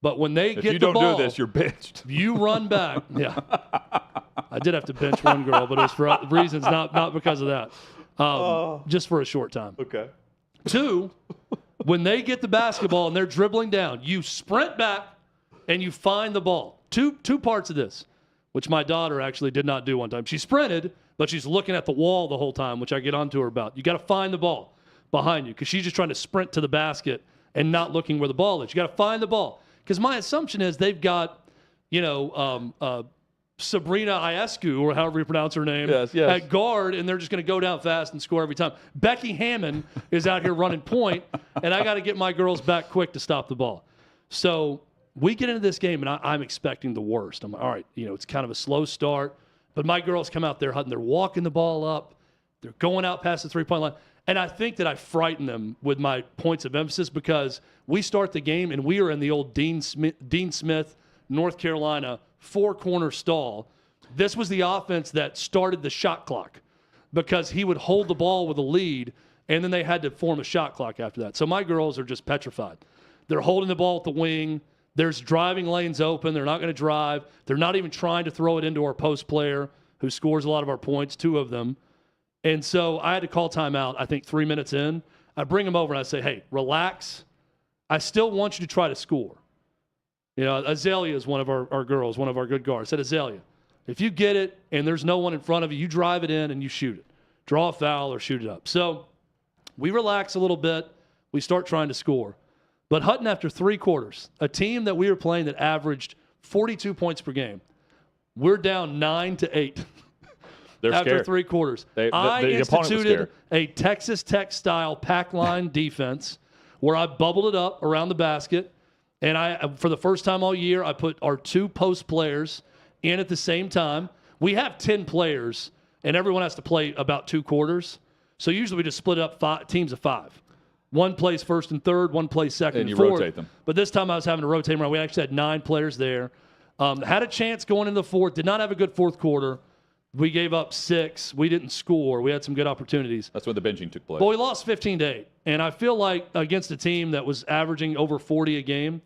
But when they get the ball, if you don't do this, you're benched. You run back. Yeah. I did have to bench one girl, but it was for reasons not because of that. Just for a short time. Okay. 2, when they get the basketball and they're dribbling down, you sprint back and you find the ball. Two parts of this, which my daughter actually did not do one time. She sprinted, but she's looking at the wall the whole time, which I get onto her about. You got to find the ball behind you because she's just trying to sprint to the basket and not looking where the ball is. You got to find the ball because my assumption is they've got, Sabrina Iescu, or however you pronounce her name, at guard, and they're just going to go down fast and score every time. Becky Hammond is out here running point, and I got to get my girls back quick to stop the ball. So we get into this game, and I'm expecting the worst. I'm like, all right, it's kind of a slow start, but my girls come out there, Hutton, they're walking the ball up. They're going out past the 3-point line. And I think that I frighten them with my points of emphasis because we start the game, and we are in the old Dean Smith, North Carolina, 4-corner stall. This was the offense that started the shot clock. because he would hold the ball with a lead, and then they had to form a shot clock after that. So my girls are just petrified. They're holding the ball at the wing. There's driving lanes open. They're not going to drive. They're not even trying to throw it into our post player who scores a lot of our points, 2 of them. And so I had to call timeout, I think 3 minutes in. I bring them over and I say, hey, relax. I still want you to try to score. You know, Azalea is one of our girls, one of our good guards. I said, Azalea, if you get it and there's no one in front of you, you drive it in and you shoot it. Draw a foul or shoot it up. So we relax a little bit. We start trying to score. But Hutton, after 3 quarters, a team that we were playing that averaged 42 points per game, we're down 9-8. They're after scared. 3 quarters. I instituted a Texas Tech-style pack line defense where I bubbled it up around the basket. And I, for the first time all year, I put our 2 post players in at the same time. We have 10 players, and everyone has to play about 2 quarters. So usually we just split up teams of 5. One plays first and third, one plays second and fourth. Rotate them. But this time I was having to rotate them around. We actually had 9 players there. Had a chance going into the fourth. Did not have a good fourth quarter. We gave up 6. We didn't score. We had some good opportunities. That's when the benching took place. But we lost 15-8. And I feel like against a team that was averaging over 40 a game,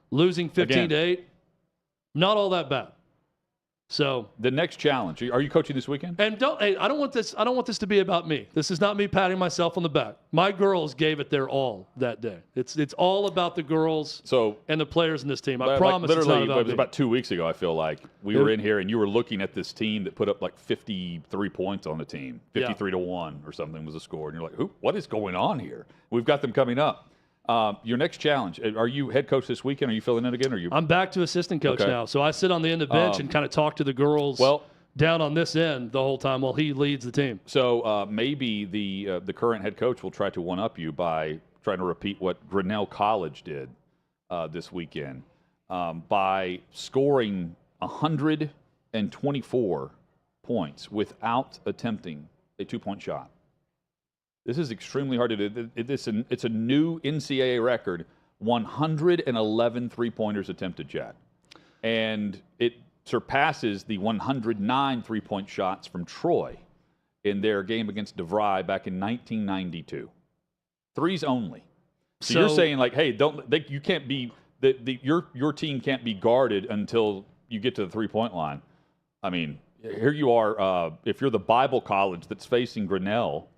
losing 15-8, not all that bad. So the next challenge. Are you coaching this weekend? And I don't want this to be about me. This is not me patting myself on the back. My girls gave it their all that day. It's all about the girls and the players in this team. I promise it's not about it was about 2 weeks ago, I feel like. We were in here and you were looking at this team that put up like 53 points on the team. 53-1 or something was the score. And you're like, what is going on here? We've got them coming up. Your next challenge, are you head coach this weekend? Are you filling in again? I'm back to assistant coach now. So I sit on the end of the bench and kind of talk to the girls down on this end the whole time while he leads the team. So maybe the current head coach will try to one-up you by trying to repeat what Grinnell College did this weekend by scoring 124 points without attempting a 2-point shot. This is extremely hard to do. It's a new NCAA record, 111 three-pointers attempted, Chad. And it surpasses the 109 three-point shots from Troy in their game against DeVry back in 1992. Threes only. So you're saying, like, hey, you can't be your team can't be guarded until you get to the three-point line. I mean, here you are. If you're the Bible college that's facing Grinnell,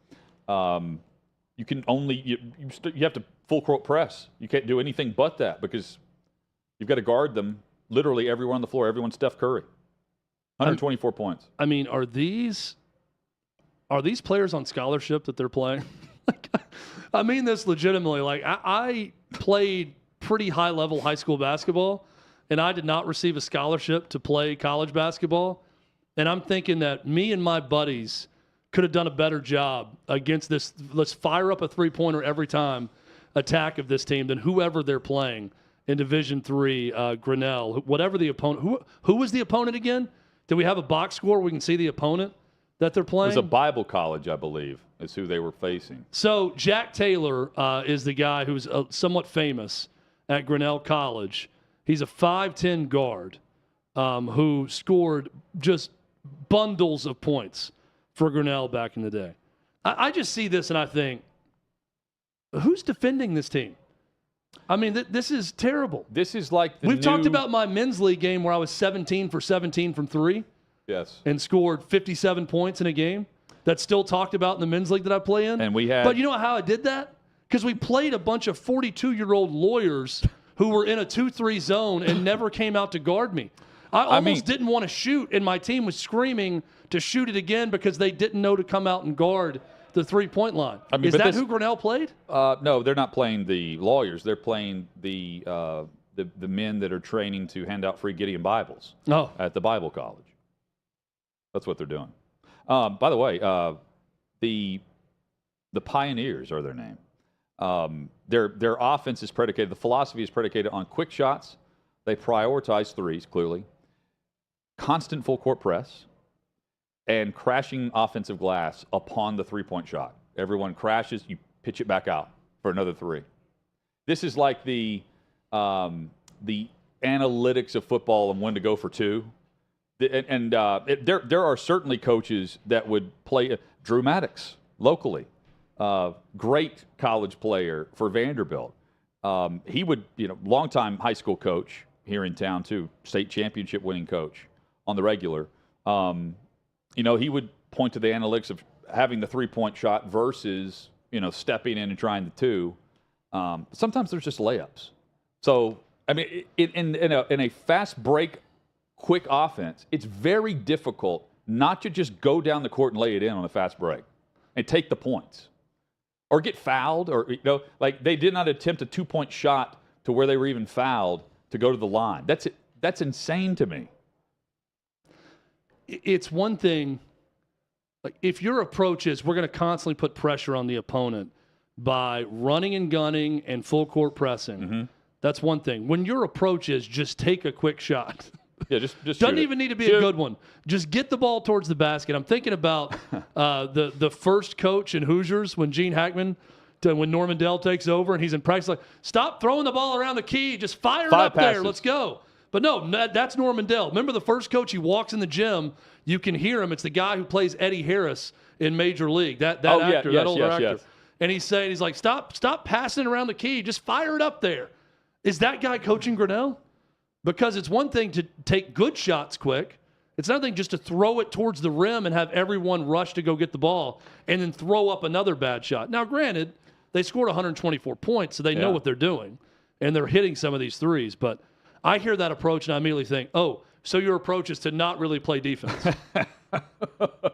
you can only you have to full court press. You can't do anything but that because you've got to guard them literally everywhere on the floor. Everyone's Steph Curry. 124 points. I mean, are these players on scholarship that they're playing? I mean this legitimately. Like I played pretty high level high school basketball, and I did not receive a scholarship to play college basketball. And I'm thinking that me and my buddies could have done a better job against this. Let's fire up a three-pointer every time attack of this team than whoever they're playing in Division III, Grinnell, whatever the opponent. Who was the opponent again? Did we have a box score where we can see the opponent that they're playing? It was a Bible college, I believe, is who they were facing. So Jack Taylor is the guy who's somewhat famous at Grinnell College. He's a 5'10" guard who scored just bundles of points for Grinnell back in the day. I just see this and I think, who's defending this team? I mean, this is terrible. This is like We've talked about my men's league game where I was 17 for 17 from 3. Yes. And scored 57 points in a game. That's still talked about in the men's league that I play in. And we had. But you know how I did that? Because we played a bunch of 42-year-old lawyers who were in a 2-3 zone and never came out to guard me. I almost didn't want to shoot, and my team was screaming to shoot it again because they didn't know to come out and guard the three-point line. Is that who Grinnell played? No, they're not playing the lawyers. They're playing the men that are training to hand out free Gideon Bibles at the Bible college. That's what they're doing. By the way, the Pioneers are their name. Their offense is predicated, the philosophy is predicated on quick shots. They prioritize threes, clearly. Constant full court press. And crashing offensive glass upon the three-point shot. Everyone crashes, you pitch it back out for another 3. This is like the analytics of football and when to go for 2. There are certainly coaches that would play. Drew Maddox, locally. Great college player for Vanderbilt. He would, longtime high school coach here in town too, state championship winning coach on the regular. He would point to the analytics of having the 3-point shot versus, stepping in and trying the 2. Sometimes there's just layups. So, I mean, in a fast break, quick offense, it's very difficult not to just go down the court and lay it in on a fast break and take the points or get fouled, or like they did not attempt a 2-point shot to where they were even fouled to go to the line. That's insane to me. It's one thing, like if your approach is we're going to constantly put pressure on the opponent by running and gunning and full court pressing, that's one thing. When your approach is just take a quick shot. Yeah, just doesn't even need to be a good one. Just get the ball towards the basket. I'm thinking about the first coach in Hoosiers when Gene Hackman, when Norman Dell takes over and he's in practice, like, stop throwing the ball around the key, just fire it up there, let's go. But no, that's Norman Dell. Remember the first coach, he walks in the gym, you can hear him. It's the guy who plays Eddie Harris in Major League, that older actor. Yes. And he's saying, he's like, stop passing it around the key, just fire it up there. Is that guy coaching Grinnell? Because it's one thing to take good shots quick. It's another thing just to throw it towards the rim and have everyone rush to go get the ball and then throw up another bad shot. Now, granted, they scored 124 points, so they know what they're doing, and they're hitting some of these threes. But I hear that approach, and I immediately think, oh, so your approach is to not really play defense.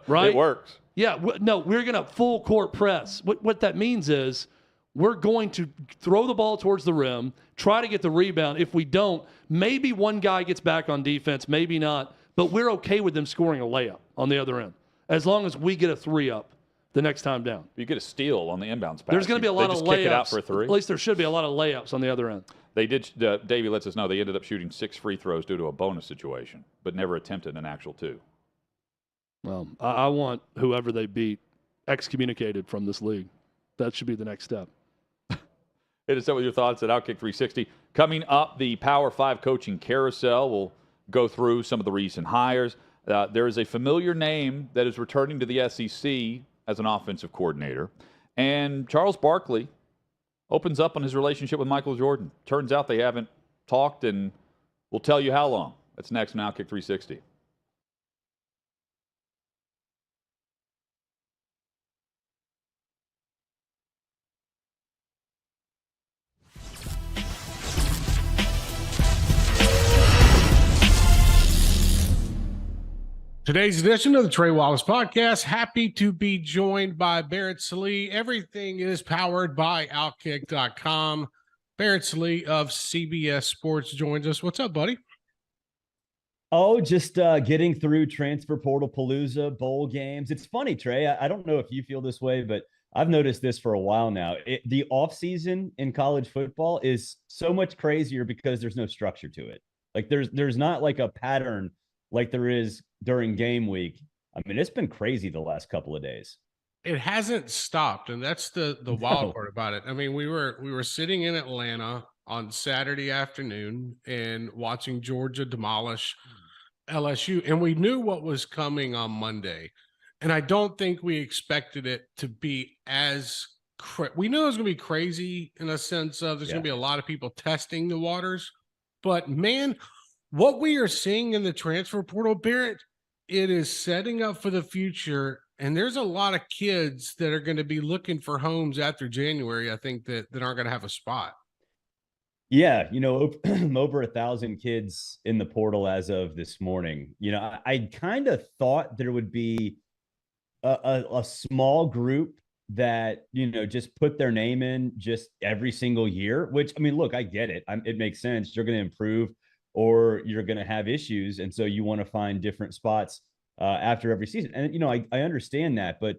Right? It works. Yeah. No, we're going to full court press. What that means is we're going to throw the ball towards the rim, try to get the rebound. If we don't, maybe one guy gets back on defense, maybe not, but we're okay with them scoring a layup on the other end as long as we get a 3 up the next time down. You get a steal on the inbounds pass. There's going to be a lot of layups. Kick it out for a 3. At least there should be a lot of layups on the other end. They did. Davey lets us know they ended up shooting 6 free throws due to a bonus situation, but never attempted an actual 2. Well, I want whoever they beat excommunicated from this league. That should be the next step. Hit us up with your thoughts at OutKick 360. Coming up, the Power 5 coaching carousel. We'll go through some of the recent hires. There is a familiar name that is returning to the SEC as an offensive coordinator. And Charles Barkley opens up on his relationship with Michael Jordan. Turns out they haven't talked, and we'll tell you how long. That's next on OutKick 360. Today's edition of the Trey Wallace Podcast. Happy to be joined by Barrett Salee. Everything is powered by OutKick.com. Barrett Salee of CBS Sports joins us. What's up, buddy? Oh, just getting through transfer portal palooza, bowl games. It's funny, Trey. I don't know if you feel this way, but I've noticed this for a while now. The offseason in college football is so much crazier because there's no structure to it. Like there's not like a pattern like there is during game week. I mean, it's been crazy the last couple of days. It hasn't stopped, and that's the wild part about it. I mean, we were sitting in Atlanta on Saturday afternoon and watching Georgia demolish LSU, and we knew what was coming on Monday. And I don't think we expected it to be as we knew it was going to be crazy in a sense of there's going to be a lot of people testing the waters. But man, what we are seeing in the transfer portal, Barrett, it is setting up for the future. And there's a lot of kids that are going to be looking for homes after January, I think, that aren't going to have a spot. Yeah, over 1,000 kids in the portal as of this morning. I kind of thought there would be a small group that, just put their name in just every single year, which, I mean, look, I get it. It makes sense. You're going to improve or you're going to have issues. And so you want to find different spots after every season. And, I understand that, but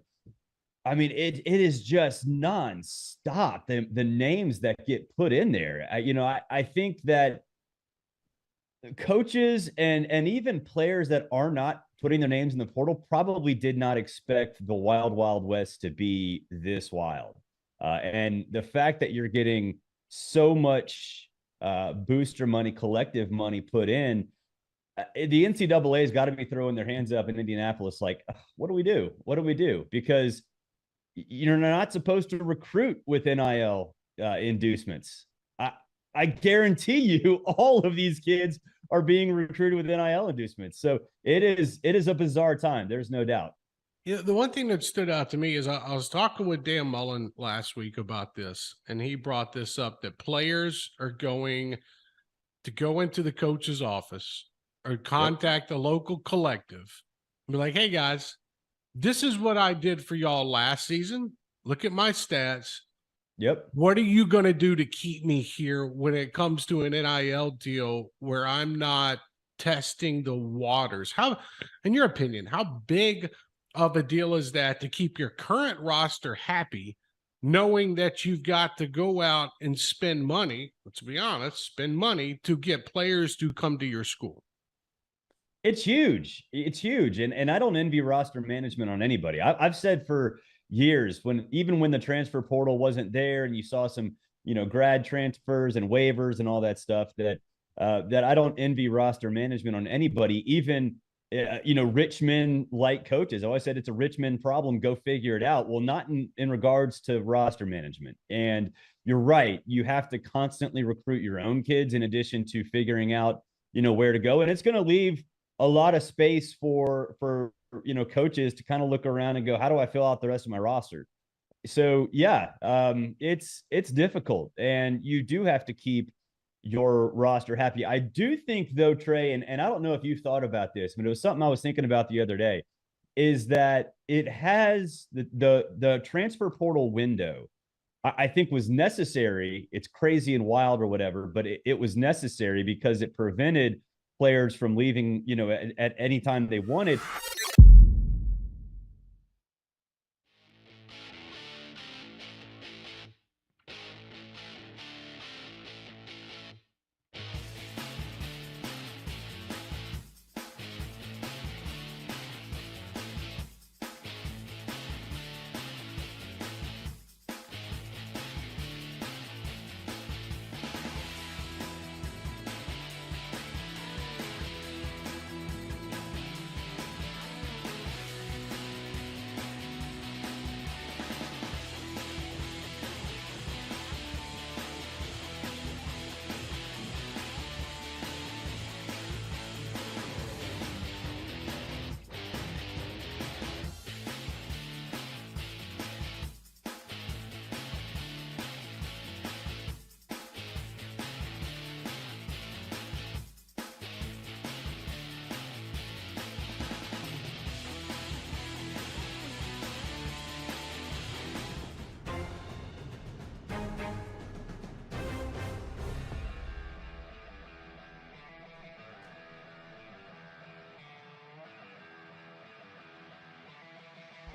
I mean, it is just nonstop. The names that get put in there, I think that coaches and even players that are not putting their names in the portal probably did not expect the wild, wild west to be this wild. And the fact that you're getting so much booster money, collective money put in, the NCAA's got to be throwing their hands up in Indianapolis like, what do we do? What do we do? Because you're not supposed to recruit with NIL inducements. I guarantee you all of these kids are being recruited with NIL inducements. So it is a bizarre time. There's no doubt. Yeah, the one thing that stood out to me is I was talking with Dan Mullen last week about this, and he brought this up, that players are going to go into the coach's office or contact the local collective and be like, hey, guys, this is what I did for y'all last season. Look at my stats. Yep. What are you going to do to keep me here when it comes to an NIL deal where I'm not testing the waters? How, in your opinion, how big of a deal is that to keep your current roster happy, knowing that you've got to go out and spend money, let's be honest, spend money to get players to come to your school? It's huge. It's huge. And I don't envy roster management on anybody. I've said for years, even when the transfer portal wasn't there and you saw some, grad transfers and waivers and all that stuff, that I don't envy roster management on anybody, even, rich men like coaches. I always said it's a rich men problem. Go figure it out. Well, not in regards to roster management. And you're right. You have to constantly recruit your own kids in addition to figuring out, where to go. And it's going to leave a lot of space for coaches to kind of look around and go, how do I fill out the rest of my roster? So yeah, it's difficult, and you do have to keep your roster happy. I do think though, Trey, and I don't know if you've thought about this, but it was something I was thinking about the other day, is that it has the transfer portal window, I think was necessary. It's crazy and wild or whatever, but it was necessary because it prevented players from leaving, at any time they wanted.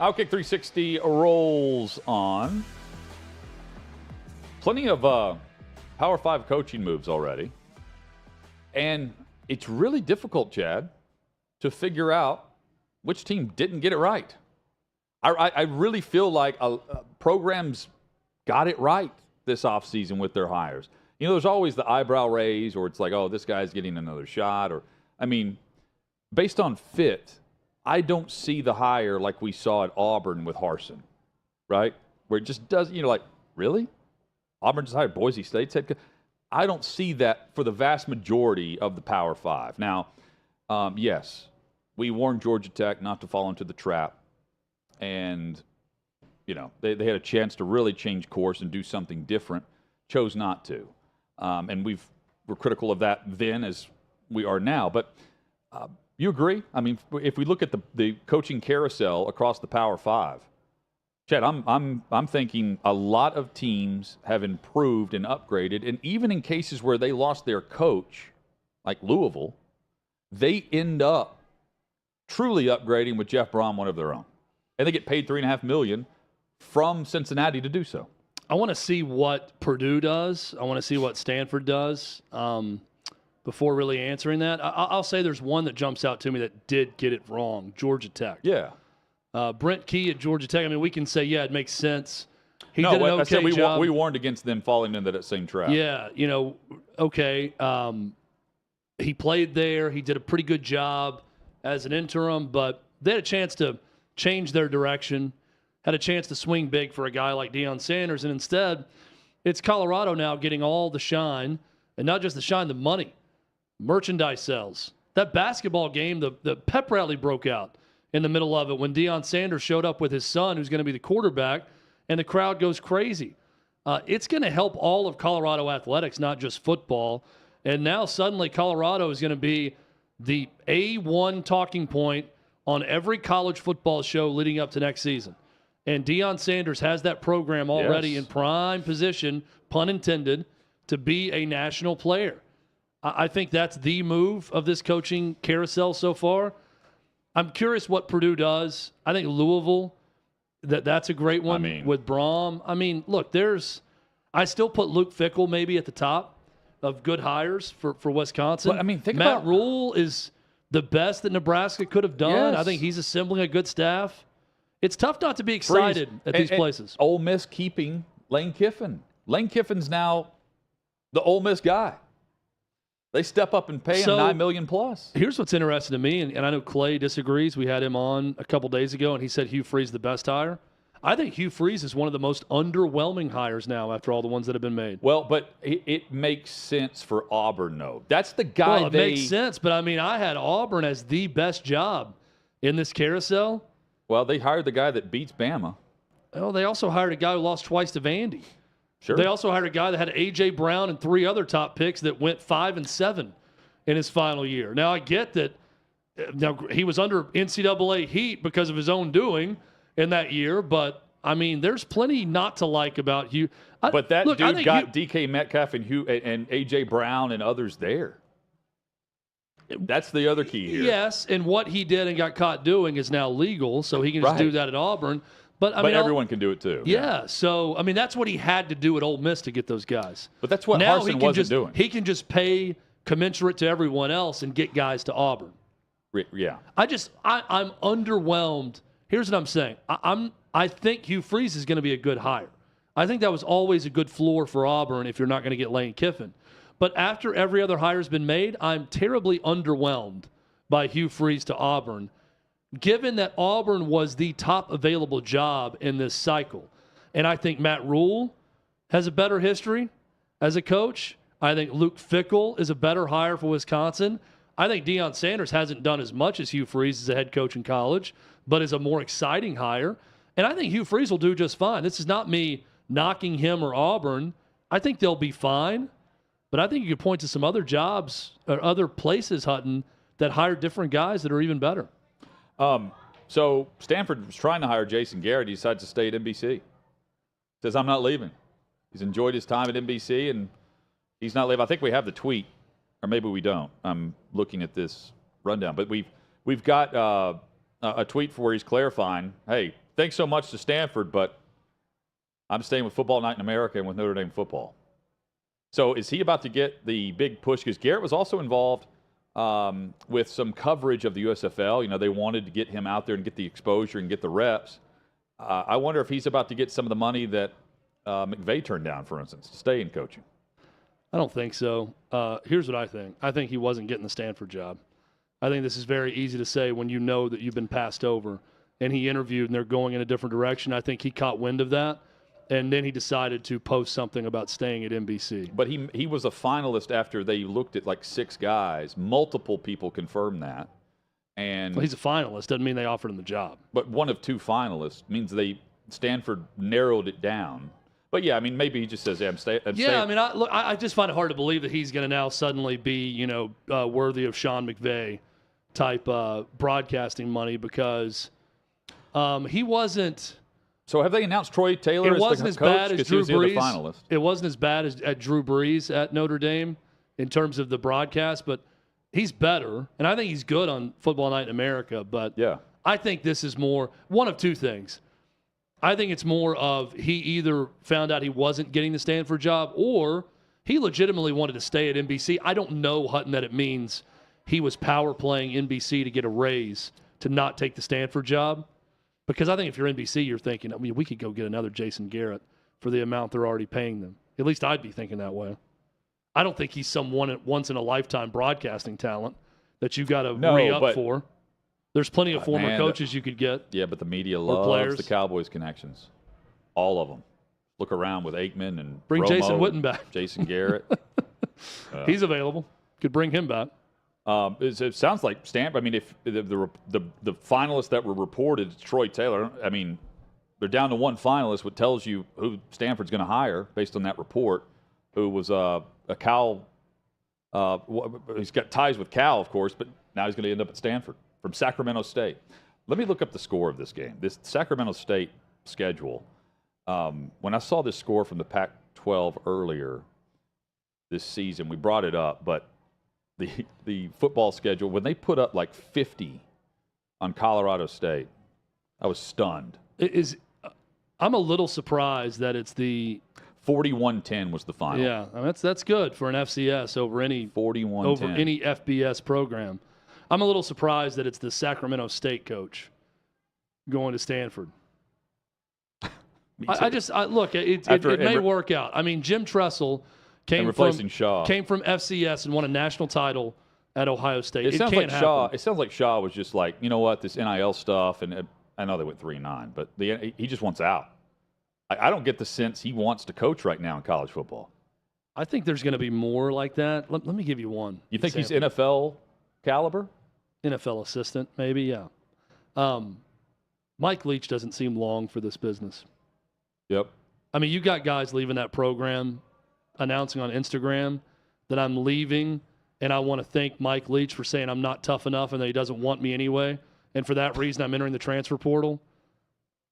OutKick 360 rolls on. Plenty of Power 5 coaching moves already. And it's really difficult, Chad, to figure out which team didn't get it right. I really feel like programs got it right this offseason with their hires. There's always the eyebrow raise, or it's like, oh, this guy's getting another shot. Or, based on fit, I don't see the hire like we saw at Auburn with Harsin, right? Where it just does, like, really? Auburn just hired Boise State's head coach? I don't see that for the vast majority of the Power 5. Now, yes, we warned Georgia Tech not to fall into the trap. And, they had a chance to really change course and do something different, chose not to. And we're critical of that then as we are now. But you agree? If we look at the coaching carousel across the Power 5, Chad, I'm thinking a lot of teams have improved and upgraded, and even in cases where they lost their coach, like Louisville, they end up truly upgrading with Jeff Brom, one of their own, and they get paid $3.5 million from Cincinnati to do so. I want to see what Purdue does. I want to see what Stanford does. Before really answering that, I'll say there's one that jumps out to me that did get it wrong, Georgia Tech. Yeah. Brent Key at Georgia Tech. We can say, yeah, it makes sense. He did an okay job. We warned against them falling into that same trap. Yeah, okay. He played there. He did a pretty good job as an interim, but they had a chance to change their direction, had a chance to swing big for a guy like Deion Sanders, and instead it's Colorado now getting all the shine, and not just the shine, the money. Merchandise sales. That basketball game, the pep rally broke out in the middle of it when Deion Sanders showed up with his son, who's going to be the quarterback, and the crowd goes crazy. It's going to help all of Colorado athletics, not just football. And now suddenly Colorado is going to be the A1 talking point on every college football show leading up to next season. And Deion Sanders has that program already in prime position, pun intended, to be a national player. I think that's the move of this coaching carousel so far. I'm curious what Purdue does. I think Louisville, that's a great one with Braum. I mean, look, I still put Luke Fickell maybe at the top of good hires for Wisconsin. Well, I mean, think Matt about Rule is the best that Nebraska could have done. Yes. I think he's assembling a good staff. It's tough not to be excited at these places. Ole Miss keeping Lane Kiffin. Lane Kiffin's now the Ole Miss guy. They step up and pay him $9 million plus. Here's what's interesting to me, and I know Clay disagrees. We had him on a couple days ago, and he said Hugh Freeze the best hire. I think Hugh Freeze is one of the most underwhelming hires now after all the ones that have been made. Well, but it makes sense for Auburn, though. That's the guy. Well, it makes sense, but I mean, I had Auburn as the best job in this carousel. Well, they hired the guy that beats Bama. Well, they also hired a guy who lost twice to Vandy. Sure. They also hired a guy that had A.J. Brown and 3 other top picks that went 5 and 7 in his final year. Now, I get that now he was under NCAA heat because of his own doing in that year, but, I mean, there's plenty not to like about Hugh. But that dude got DK Metcalf and A.J. Brown and others there. That's the other key here. Yes, and what he did and got caught doing is now legal, so he can just do that at Auburn. But everyone can do it too. Yeah, so I mean that's what he had to do at Ole Miss to get those guys. But that's what now Harsin wasn't doing. He can just pay commensurate to everyone else and get guys to Auburn. Yeah. I'm underwhelmed. Here's what I'm saying. I think Hugh Freeze is going to be a good hire. I think that was always a good floor for Auburn if you're not going to get Lane Kiffin. But after every other hire has been made, I'm terribly underwhelmed by Hugh Freeze to Auburn, given that Auburn was the top available job in this cycle. And I think Matt Rule has a better history as a coach. I think Luke Fickell is a better hire for Wisconsin. I think Deion Sanders hasn't done as much as Hugh Freeze as a head coach in college, but is a more exciting hire. And I think Hugh Freeze will do just fine. This is not me knocking him or Auburn. I think they'll be fine. But I think you could point to some other jobs or other places, Hutton, that hire different guys that are even better. So Stanford was trying to hire Jason Garrett. He decided to stay at NBC. Says, I'm not leaving. He's enjoyed his time at NBC, and he's not leaving. I think we have the tweet, or maybe we don't. I'm looking at this rundown. But we've got a tweet for where he's clarifying, hey, thanks so much to Stanford, but I'm staying with Football Night in America and with Notre Dame football. So is he about to get the big push? Because Garrett was also involved with some coverage of the USFL. You know, they wanted to get him out there and get the exposure and get the reps. I wonder if he's about to get some of the money that McVay turned down, for instance, to stay in coaching. I don't think so. Here's what I think. I think he wasn't getting the Stanford job. I think this is very easy to say when you know that you've been passed over. And he interviewed and they're going in a different direction. I think he caught wind of that. And then he decided to post something about staying at NBC. But he was a finalist after they looked at like 6 guys. Multiple people confirmed that. And well, he's a finalist. Doesn't mean they offered him the job. But one of 2 finalists means Stanford narrowed it down. But yeah, I mean, maybe he just says, "Yeah, I'm staying." I mean, I just find it hard to believe that he's going to now suddenly be, worthy of Sean McVay type broadcasting money because he wasn't. So have they announced Troy Taylor as the coach? Because he was the other finalist. It wasn't as bad as at Drew Brees at Notre Dame in terms of the broadcast, but he's better, and I think he's good on Football Night in America. But yeah, I think this is more one of 2 things. I think it's more of he either found out he wasn't getting the Stanford job or he legitimately wanted to stay at NBC. I don't know, Hutton, that it means he was power playing NBC to get a raise to not take the Stanford job. Because I think if you're NBC, you're thinking, I mean, we could go get another Jason Garrett for the amount they're already paying them. At least I'd be thinking that way. I don't think he's some once-in-a-lifetime broadcasting talent that you got to re-up for. There's plenty of former coaches you could get. Yeah, but the media loves the Cowboys connections. All of them. Look around with Aikman and bring Romo, Jason Witten back. Jason Garrett. He's available. Could bring him back. It sounds like Stanford. I mean, if the finalists that were reported, Troy Taylor. I mean, they're down to one finalist, which tells you who Stanford's going to hire based on that report. Who was a Cal? He's got ties with Cal, of course, but now he's going to end up at Stanford from Sacramento State. Let me look up the score of this game. This Sacramento State schedule. When I saw this score from the Pac-12 earlier this season, we brought it up, but the football schedule, when they put up like 50 on Colorado State, I was stunned. I'm a little surprised that it's the 41-10 was the final. Yeah, I mean, that's good for an FCS over any 41-10 over any FBS program. I'm a little surprised that it's the Sacramento State coach going to Stanford. Look, it may work out. I mean, Jim Tressel came from FCS and won a national title at Ohio State. It sounds like Shaw. It sounds like Shaw was just like, you know what, this NIL stuff, and I know they went 3-9, but he just wants out. I don't get the sense he wants to coach right now in college football. I think there's going to be more like that. Let me give you one. You think he's NFL caliber? NFL assistant, maybe, yeah. Mike Leach doesn't seem long for this business. Yep. I mean, you got guys leaving that program announcing on Instagram that I'm leaving, and I want to thank Mike Leach for saying I'm not tough enough and that he doesn't want me anyway. And for that reason, I'm entering the transfer portal.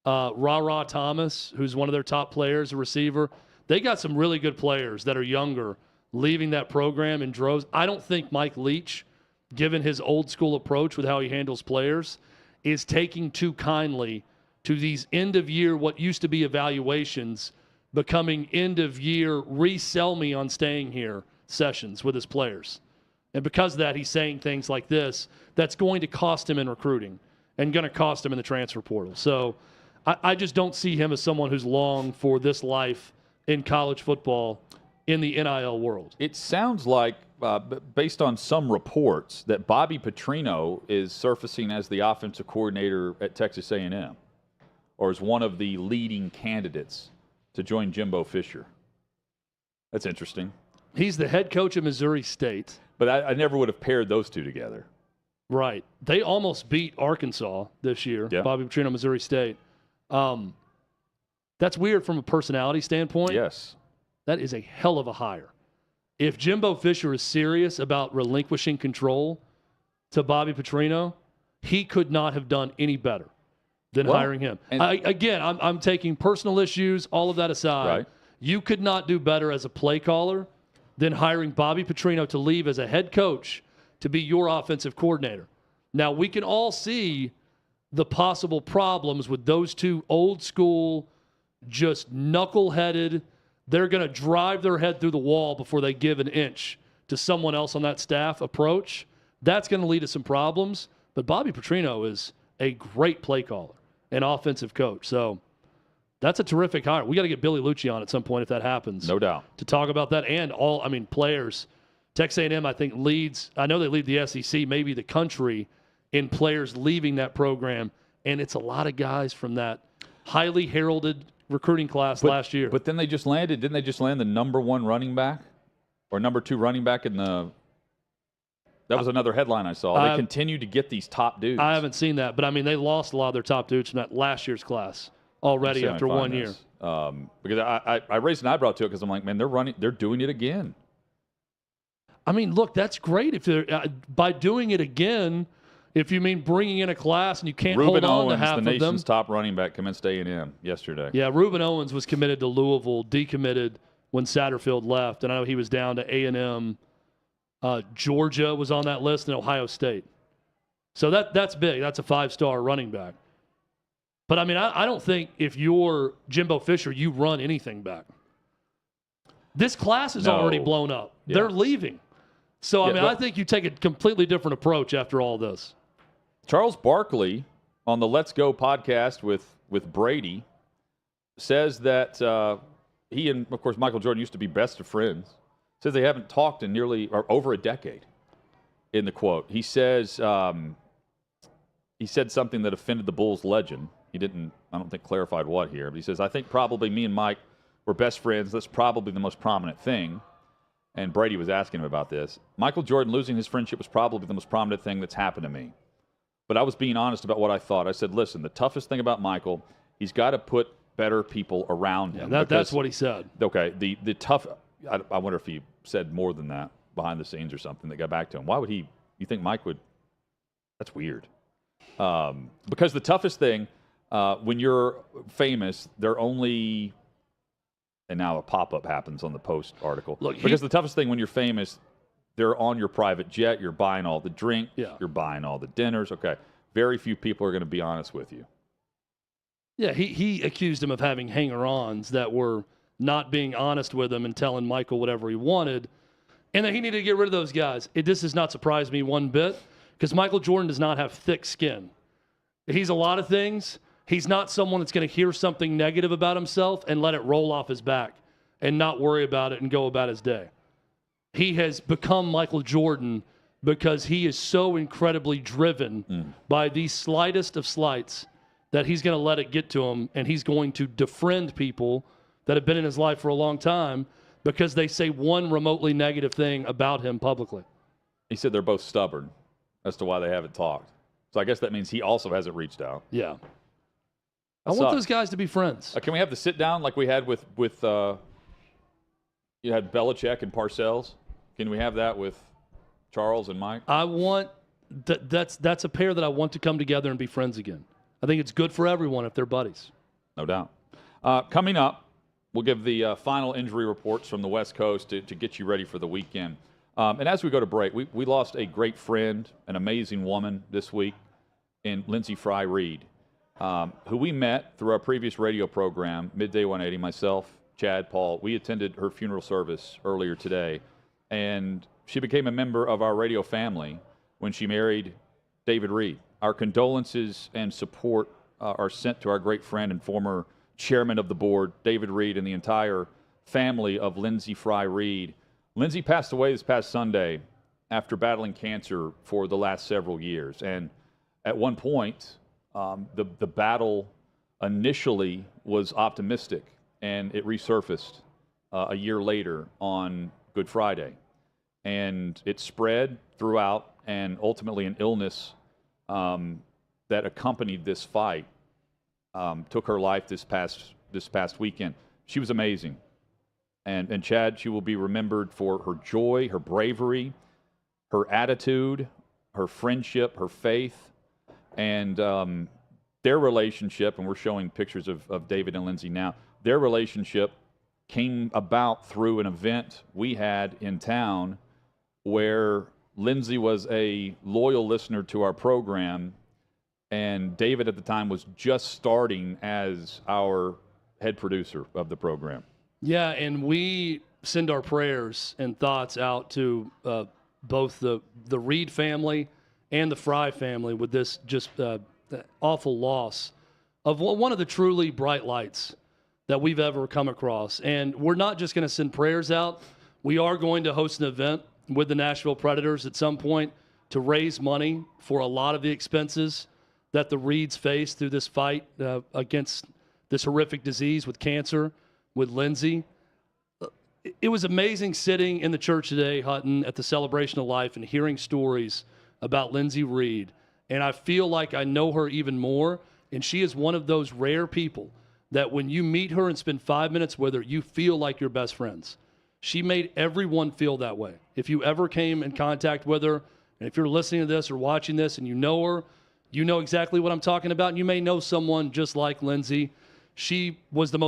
Ra Thomas, who's one of their top players, a receiver. They got some really good players that are younger leaving that program in droves. I don't think Mike Leach, given his old school approach with how he handles players, is taking too kindly to these end-of-year, what used to be evaluations, becoming end-of-year, resell me on staying here sessions with his players. And because of that, he's saying things like this that's going to cost him in recruiting and going to cost him in the transfer portal. So I just don't see him as someone who's long for this life in college football in the NIL world. It sounds like, based on some reports, that Bobby Petrino is surfacing as the offensive coordinator at Texas A&M, or as one of the leading candidates to join Jimbo Fisher. That's interesting. He's the head coach of Missouri State. But I never would have paired those two together. Right. They almost beat Arkansas this year, Bobby Petrino, Missouri State. That's weird from a personality standpoint. Yes. That is a hell of a hire. If Jimbo Fisher is serious about relinquishing control to Bobby Petrino, he could not have done any better than hiring him. I'm taking personal issues, all of that aside. Right. You could not do better as a play caller than hiring Bobby Petrino to leave as a head coach to be your offensive coordinator. Now, we can all see the possible problems with those two old school, just knuckleheaded, they're going to drive their head through the wall before they give an inch to someone else on that staff approach. That's going to lead to some problems. But Bobby Petrino is a great play caller and offensive coach. So that's a terrific hire. We got to get Billy Lucci on at some point if that happens. No doubt. To talk about that and players. Texas A&M, I think, leads. I know they lead the SEC, maybe the country, in players leaving that program. And it's a lot of guys from that highly heralded recruiting class last year. But then they just landed. Didn't they just land the number 1 running back or number 2 running back in the? That was another headline I saw. They continue to get these top dudes. I haven't seen that, but I mean, they lost a lot of their top dudes from that last year's class already after 1 year. Because I raised an eyebrow to it because I'm like, man, they're doing it again. I mean, look, that's great if they're by doing it again. If you mean bringing in a class and you can't hold on to half of them. the nation's top running back, commenced A&M yesterday. Yeah, Reuben Owens was committed to Louisville, decommitted when Satterfield left, and I know he was down to A&M. Georgia was on that list, and Ohio State. So that's big. That's a 5-star running back. But, I mean, I don't think if you're Jimbo Fisher, you run anything back. This class is already blown up. Yeah. They're leaving. So, I think you take a completely different approach after all this. Charles Barkley on the Let's Go podcast with Brady says that he and, of course, Michael Jordan used to be best of friends. Says they haven't talked in nearly or over a decade. In the quote, he says he said something that offended the Bulls legend. He didn't, I don't think, clarified what here, but he says, I think probably me and Mike were best friends. That's probably the most prominent thing. And Brady was asking him about this. Michael Jordan losing his friendship was probably the most prominent thing that's happened to me. But I was being honest about what I thought. I said, listen, the toughest thing about Michael, he's got to put better people around him. That's what he said. Okay, the tough, I wonder if he said more than that behind the scenes or something that got back to him. Why would he, you think Mike would, that's weird. Because the toughest thing, when you're famous, they're only, and now a pop-up happens on the Post article. Look, because the toughest thing when you're famous, they're on your private jet, you're buying all the drink, you're buying all the dinners. Okay, very few people are going to be honest with you. Yeah, he accused him of having hanger-ons that were not being honest with him and telling Michael whatever he wanted, and that he needed to get rid of those guys. This does not surprise me one bit, because Michael Jordan does not have thick skin. He's a lot of things. He's not someone that's going to hear something negative about himself and let it roll off his back and not worry about it and go about his day. He has become Michael Jordan because he is so incredibly driven by the slightest of slights that he's going to let it get to him, and he's going to defriend people that have been in his life for a long time because they say one remotely negative thing about him publicly. He said they're both stubborn as to why they haven't talked. So I guess that means he also hasn't reached out. Yeah. I want those guys to be friends. Can we have the sit down like we had with you had Belichick and Parcells? Can we have that with Charles and Mike? I want that's a pair that I want to come together and be friends again. I think it's good for everyone if they're buddies. No doubt. Coming up, we'll give the final injury reports from the West Coast to get you ready for the weekend. And as we go to break, we lost a great friend, an amazing woman this week in Lindsay Fry Reed, who we met through our previous radio program, Midday 180, myself, Chad, Paul. We attended her funeral service earlier today, and she became a member of our radio family when she married David Reed. Our condolences and support are sent to our great friend and former chairman of the board, David Reed, and the entire family of Lindsay Fry Reed. Lindsay passed away this past Sunday after battling cancer for the last several years. And at one point, the battle initially was optimistic, and it resurfaced a year later on Good Friday. And it spread throughout, and ultimately an illness that accompanied this fight took her life this past weekend. She was amazing. And Chad, she will be remembered for her joy, her bravery, her attitude, her friendship, her faith, and their relationship, and we're showing pictures of David and Lindsay now, their relationship came about through an event we had in town where Lindsay was a loyal listener to our program, and David at the time was just starting as our head producer of the program. Yeah, and we send our prayers and thoughts out to both the Reed family and the Fry family with this just awful loss of one of the truly bright lights that we've ever come across. And we're not just going to send prayers out. We are going to host an event with the Nashville Predators at some point to raise money for a lot of the expenses that the Reeds face through this fight against this horrific disease with cancer. With Lindsay. It was amazing sitting in the church today, Hutton, at the Celebration of Life and hearing stories about Lindsay Reed. And I feel like I know her even more. And she is one of those rare people that when you meet her and spend 5 minutes with her, you feel like you're best friends. She made everyone feel that way. If you ever came in contact with her, and if you're listening to this or watching this and you know her, you know exactly what I'm talking about. And you may know someone just like Lindsay. She was the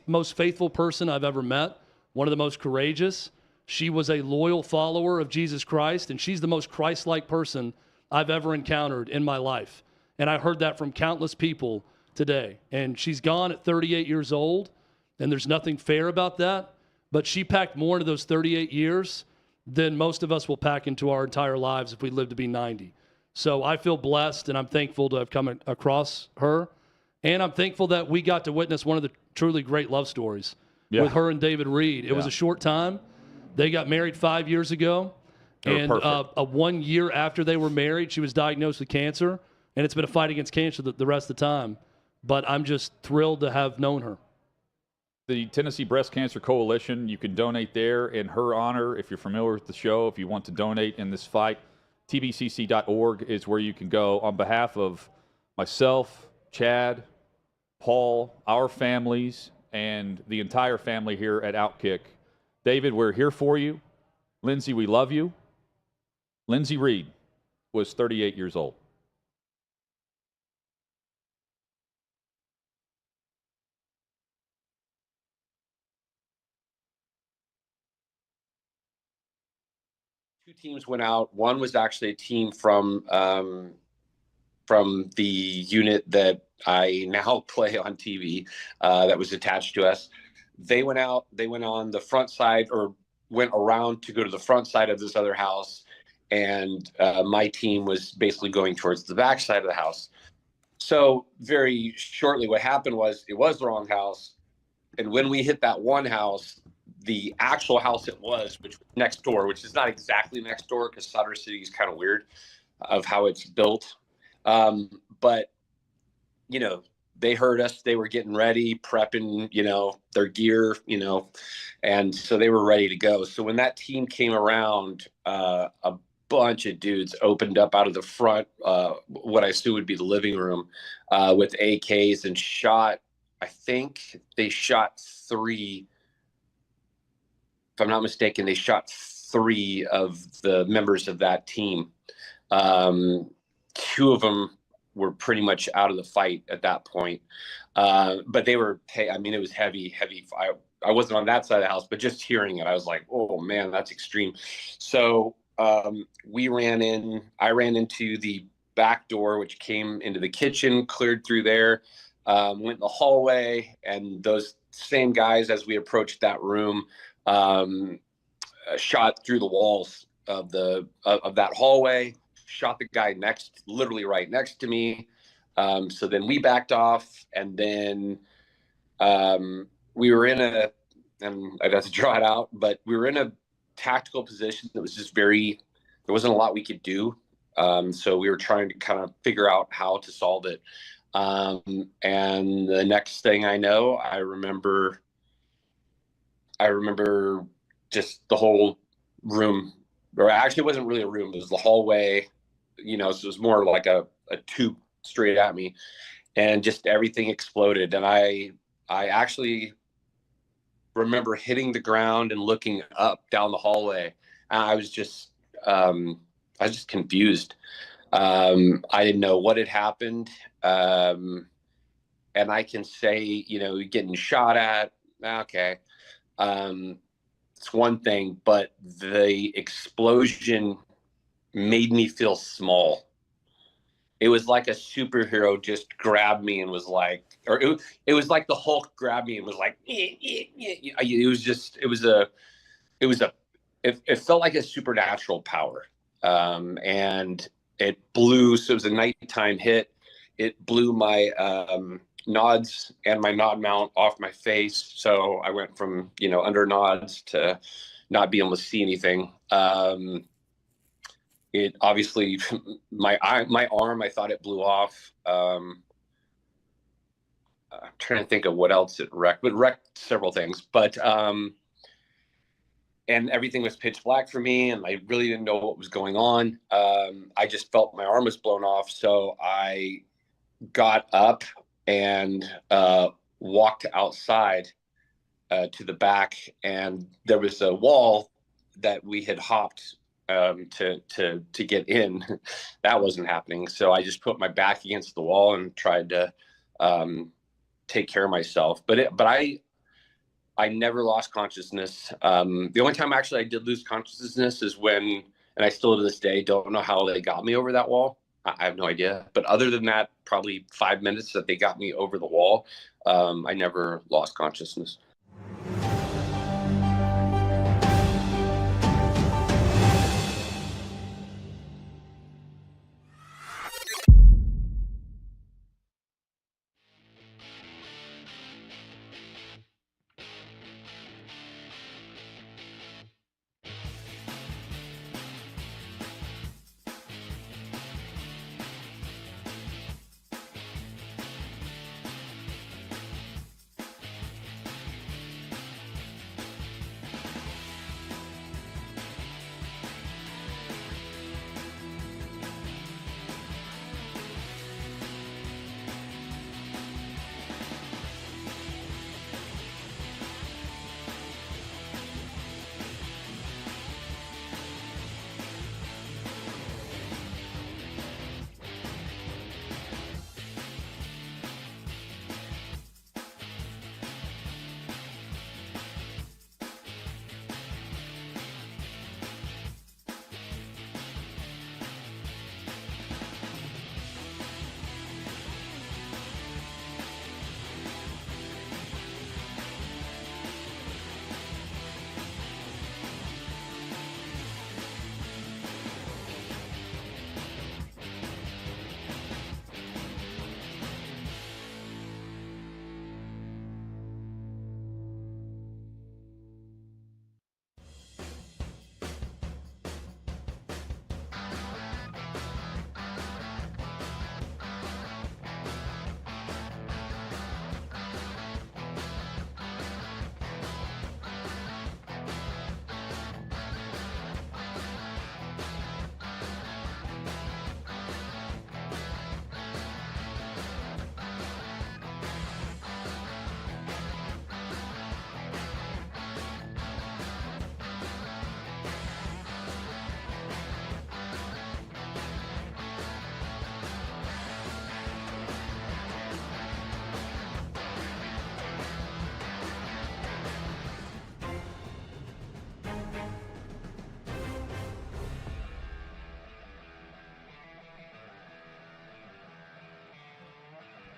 most faithful person I've ever met, one of the most courageous. She was a loyal follower of Jesus Christ, and she's the most Christ-like person I've ever encountered in my life. And I heard that from countless people today. And she's gone at 38 years old, and there's nothing fair about that. But she packed more into those 38 years than most of us will pack into our entire lives if we live to be 90. So I feel blessed, and I'm thankful to have come across her. And I'm thankful that we got to witness one of the truly great love stories with her and David Reed. It was a short time, They got married 5 years ago. And 1 year after they were married, she was diagnosed with cancer. And it's been a fight against cancer the rest of the time. But I'm just thrilled to have known her. The Tennessee Breast Cancer Coalition, you can donate there in her honor. If you're familiar with the show, if you want to donate in this fight, tbcc.org is where you can go. On behalf of myself, Chad, Paul, our families, and the entire family here at OutKick, David, we're here for you. Lindsay, we love you. Lindsay Reed was 38 years old. Two teams went out. One was actually a team from the unit that I now play on TV that was attached to us. They went out. They went on the front side, or went around to go to the front side of this other house, and my team was basically going towards the back side of the house. So very shortly, what happened was it was the wrong house, and when we hit that one house, the actual house it was, which was next door, which is not exactly next door because Sutter City is kind of weird of how it's built. But, you know, they heard us. They were getting ready, prepping, you know, their gear, you know, and so they were ready to go. So when that team came around, a bunch of dudes opened up out of the front, what I assume would be the living room, with AKs and shot. I think they shot 3. If I'm not mistaken, they shot 3 of the members of that team. 2 of them were pretty much out of the fight at that point. But they were, I mean, it was heavy. I wasn't on that side of the house, but just hearing it, I was like, oh man, that's extreme. So we ran in. I ran into the back door, which came into the kitchen, cleared through there, went in the hallway, and those same guys, as we approached that room, shot through the walls of that hallway, shot the guy literally right next to me. So then we backed off, and then we were and I'd have to draw it out, but we were in a tactical position that was just there wasn't a lot we could do. So we were trying to kind of figure out how to solve it. And the next thing I know, I remember just the whole room, or actually it wasn't really a room, it was the hallway, you know, so it was more like a tube straight at me, and just everything exploded. And I actually remember hitting the ground and looking up down the hallway. And I was just confused. I didn't know what had happened. And I can say, you know, getting shot at, okay. It's one thing, but the explosion made me feel small. It was like a superhero just grabbed me and was like, or it was like the Hulk grabbed me and was like, it felt like a supernatural power. And it blew, so it was a nighttime hit. It blew my nods and my nod mount off my face. So I went from, you know, under nods to not being able to see anything. It obviously, my arm, I thought it blew off. I'm trying to think of what else it wrecked. It wrecked several things, but and everything was pitch black for me, and I really didn't know what was going on. I just felt my arm was blown off, so I got up and walked outside to the back, and there was a wall that we had hopped to get in. That wasn't happening, so I just put my back against the wall and tried to take care of myself. But I never lost consciousness. The only time actually I did lose consciousness is when, and I still to this day don't know how they got me over that wall. I have no idea. But other than that, probably 5 minutes that they got me over the wall, I never lost consciousness.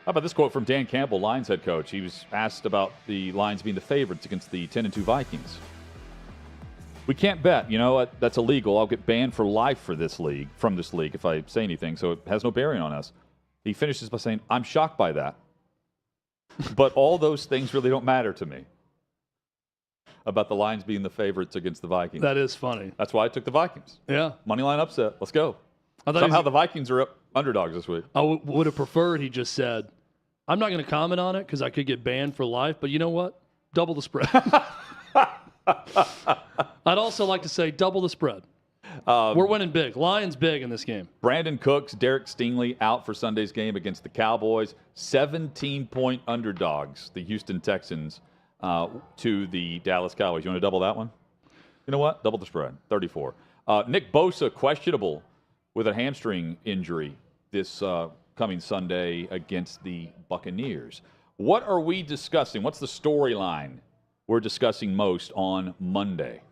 How about this quote from Dan Campbell, Lions head coach? He was asked about the Lions being the favorites against the 10-2 Vikings. We can't bet. You know what? That's illegal. I'll get banned for life from this league if I say anything, so it has no bearing on us. He finishes by saying, I'm shocked by that. But all those things really don't matter to me about the Lions being the favorites against the Vikings. That is funny. That's why I took the Vikings. Yeah. Money line upset. Let's go. Somehow the Vikings are underdogs this week. I would have preferred he just said, I'm not going to comment on it because I could get banned for life, but you know what? Double the spread. I'd also like to say double the spread. We're winning big. Lions big in this game. Brandon Cooks, Derek Stingley out for Sunday's game against the Cowboys. 17-point underdogs, the Houston Texans, to the Dallas Cowboys. You want to double that one? You know what? Double the spread, 34. Nick Bosa, questionable with a hamstring injury this coming Sunday against the Buccaneers. What are we discussing? What's the storyline we're discussing most on Monday?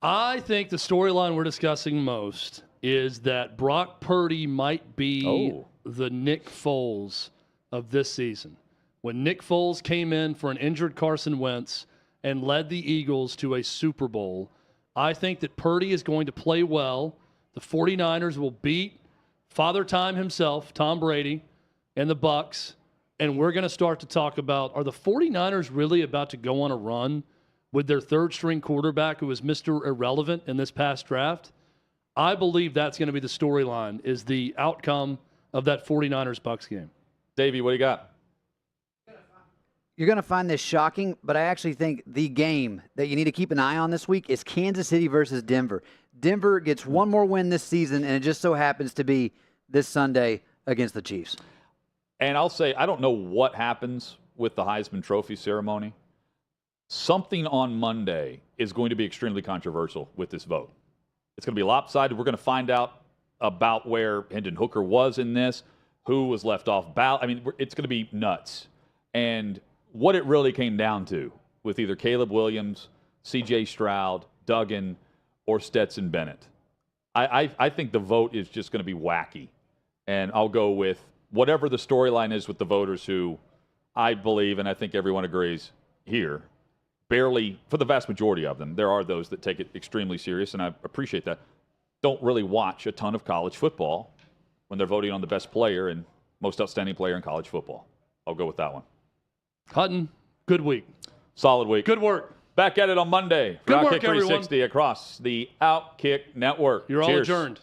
I think the storyline we're discussing most is that Brock Purdy might be the Nick Foles of this season. When Nick Foles came in for an injured Carson Wentz and led the Eagles to a Super Bowl, I think that Purdy is going to play well. The 49ers will beat Father Time himself, Tom Brady, and the Bucs. And we're going to start to talk about, are the 49ers really about to go on a run with their third-string quarterback who was Mr. Irrelevant in this past draft? I believe that's going to be the storyline, is the outcome of that 49ers-Bucs game. Davey, what do you got? You're going to find this shocking, but I actually think the game that you need to keep an eye on this week is Kansas City versus Denver. Denver gets one more win this season, and it just so happens to be this Sunday against the Chiefs. And I'll say, I don't know what happens with the Heisman Trophy ceremony. Something on Monday is going to be extremely controversial with this vote. It's going to be lopsided. We're going to find out about where Hendon Hooker was in this, who was left off ballot. I mean, it's going to be nuts. And what it really came down to with either Caleb Williams, C.J. Stroud, Duggan, or Stetson Bennett. I think the vote is just going to be wacky. And I'll go with whatever the storyline is with the voters who I believe, and I think everyone agrees here, barely, for the vast majority of them, there are those that take it extremely serious, and I appreciate that, don't really watch a ton of college football when they're voting on the best player and most outstanding player in college football. I'll go with that one. Hutton, good week. Solid week. Good work. Back at it on Monday. Good work, OutKick 360 everyone. across the OutKick network. You're all Cheers. adjourned.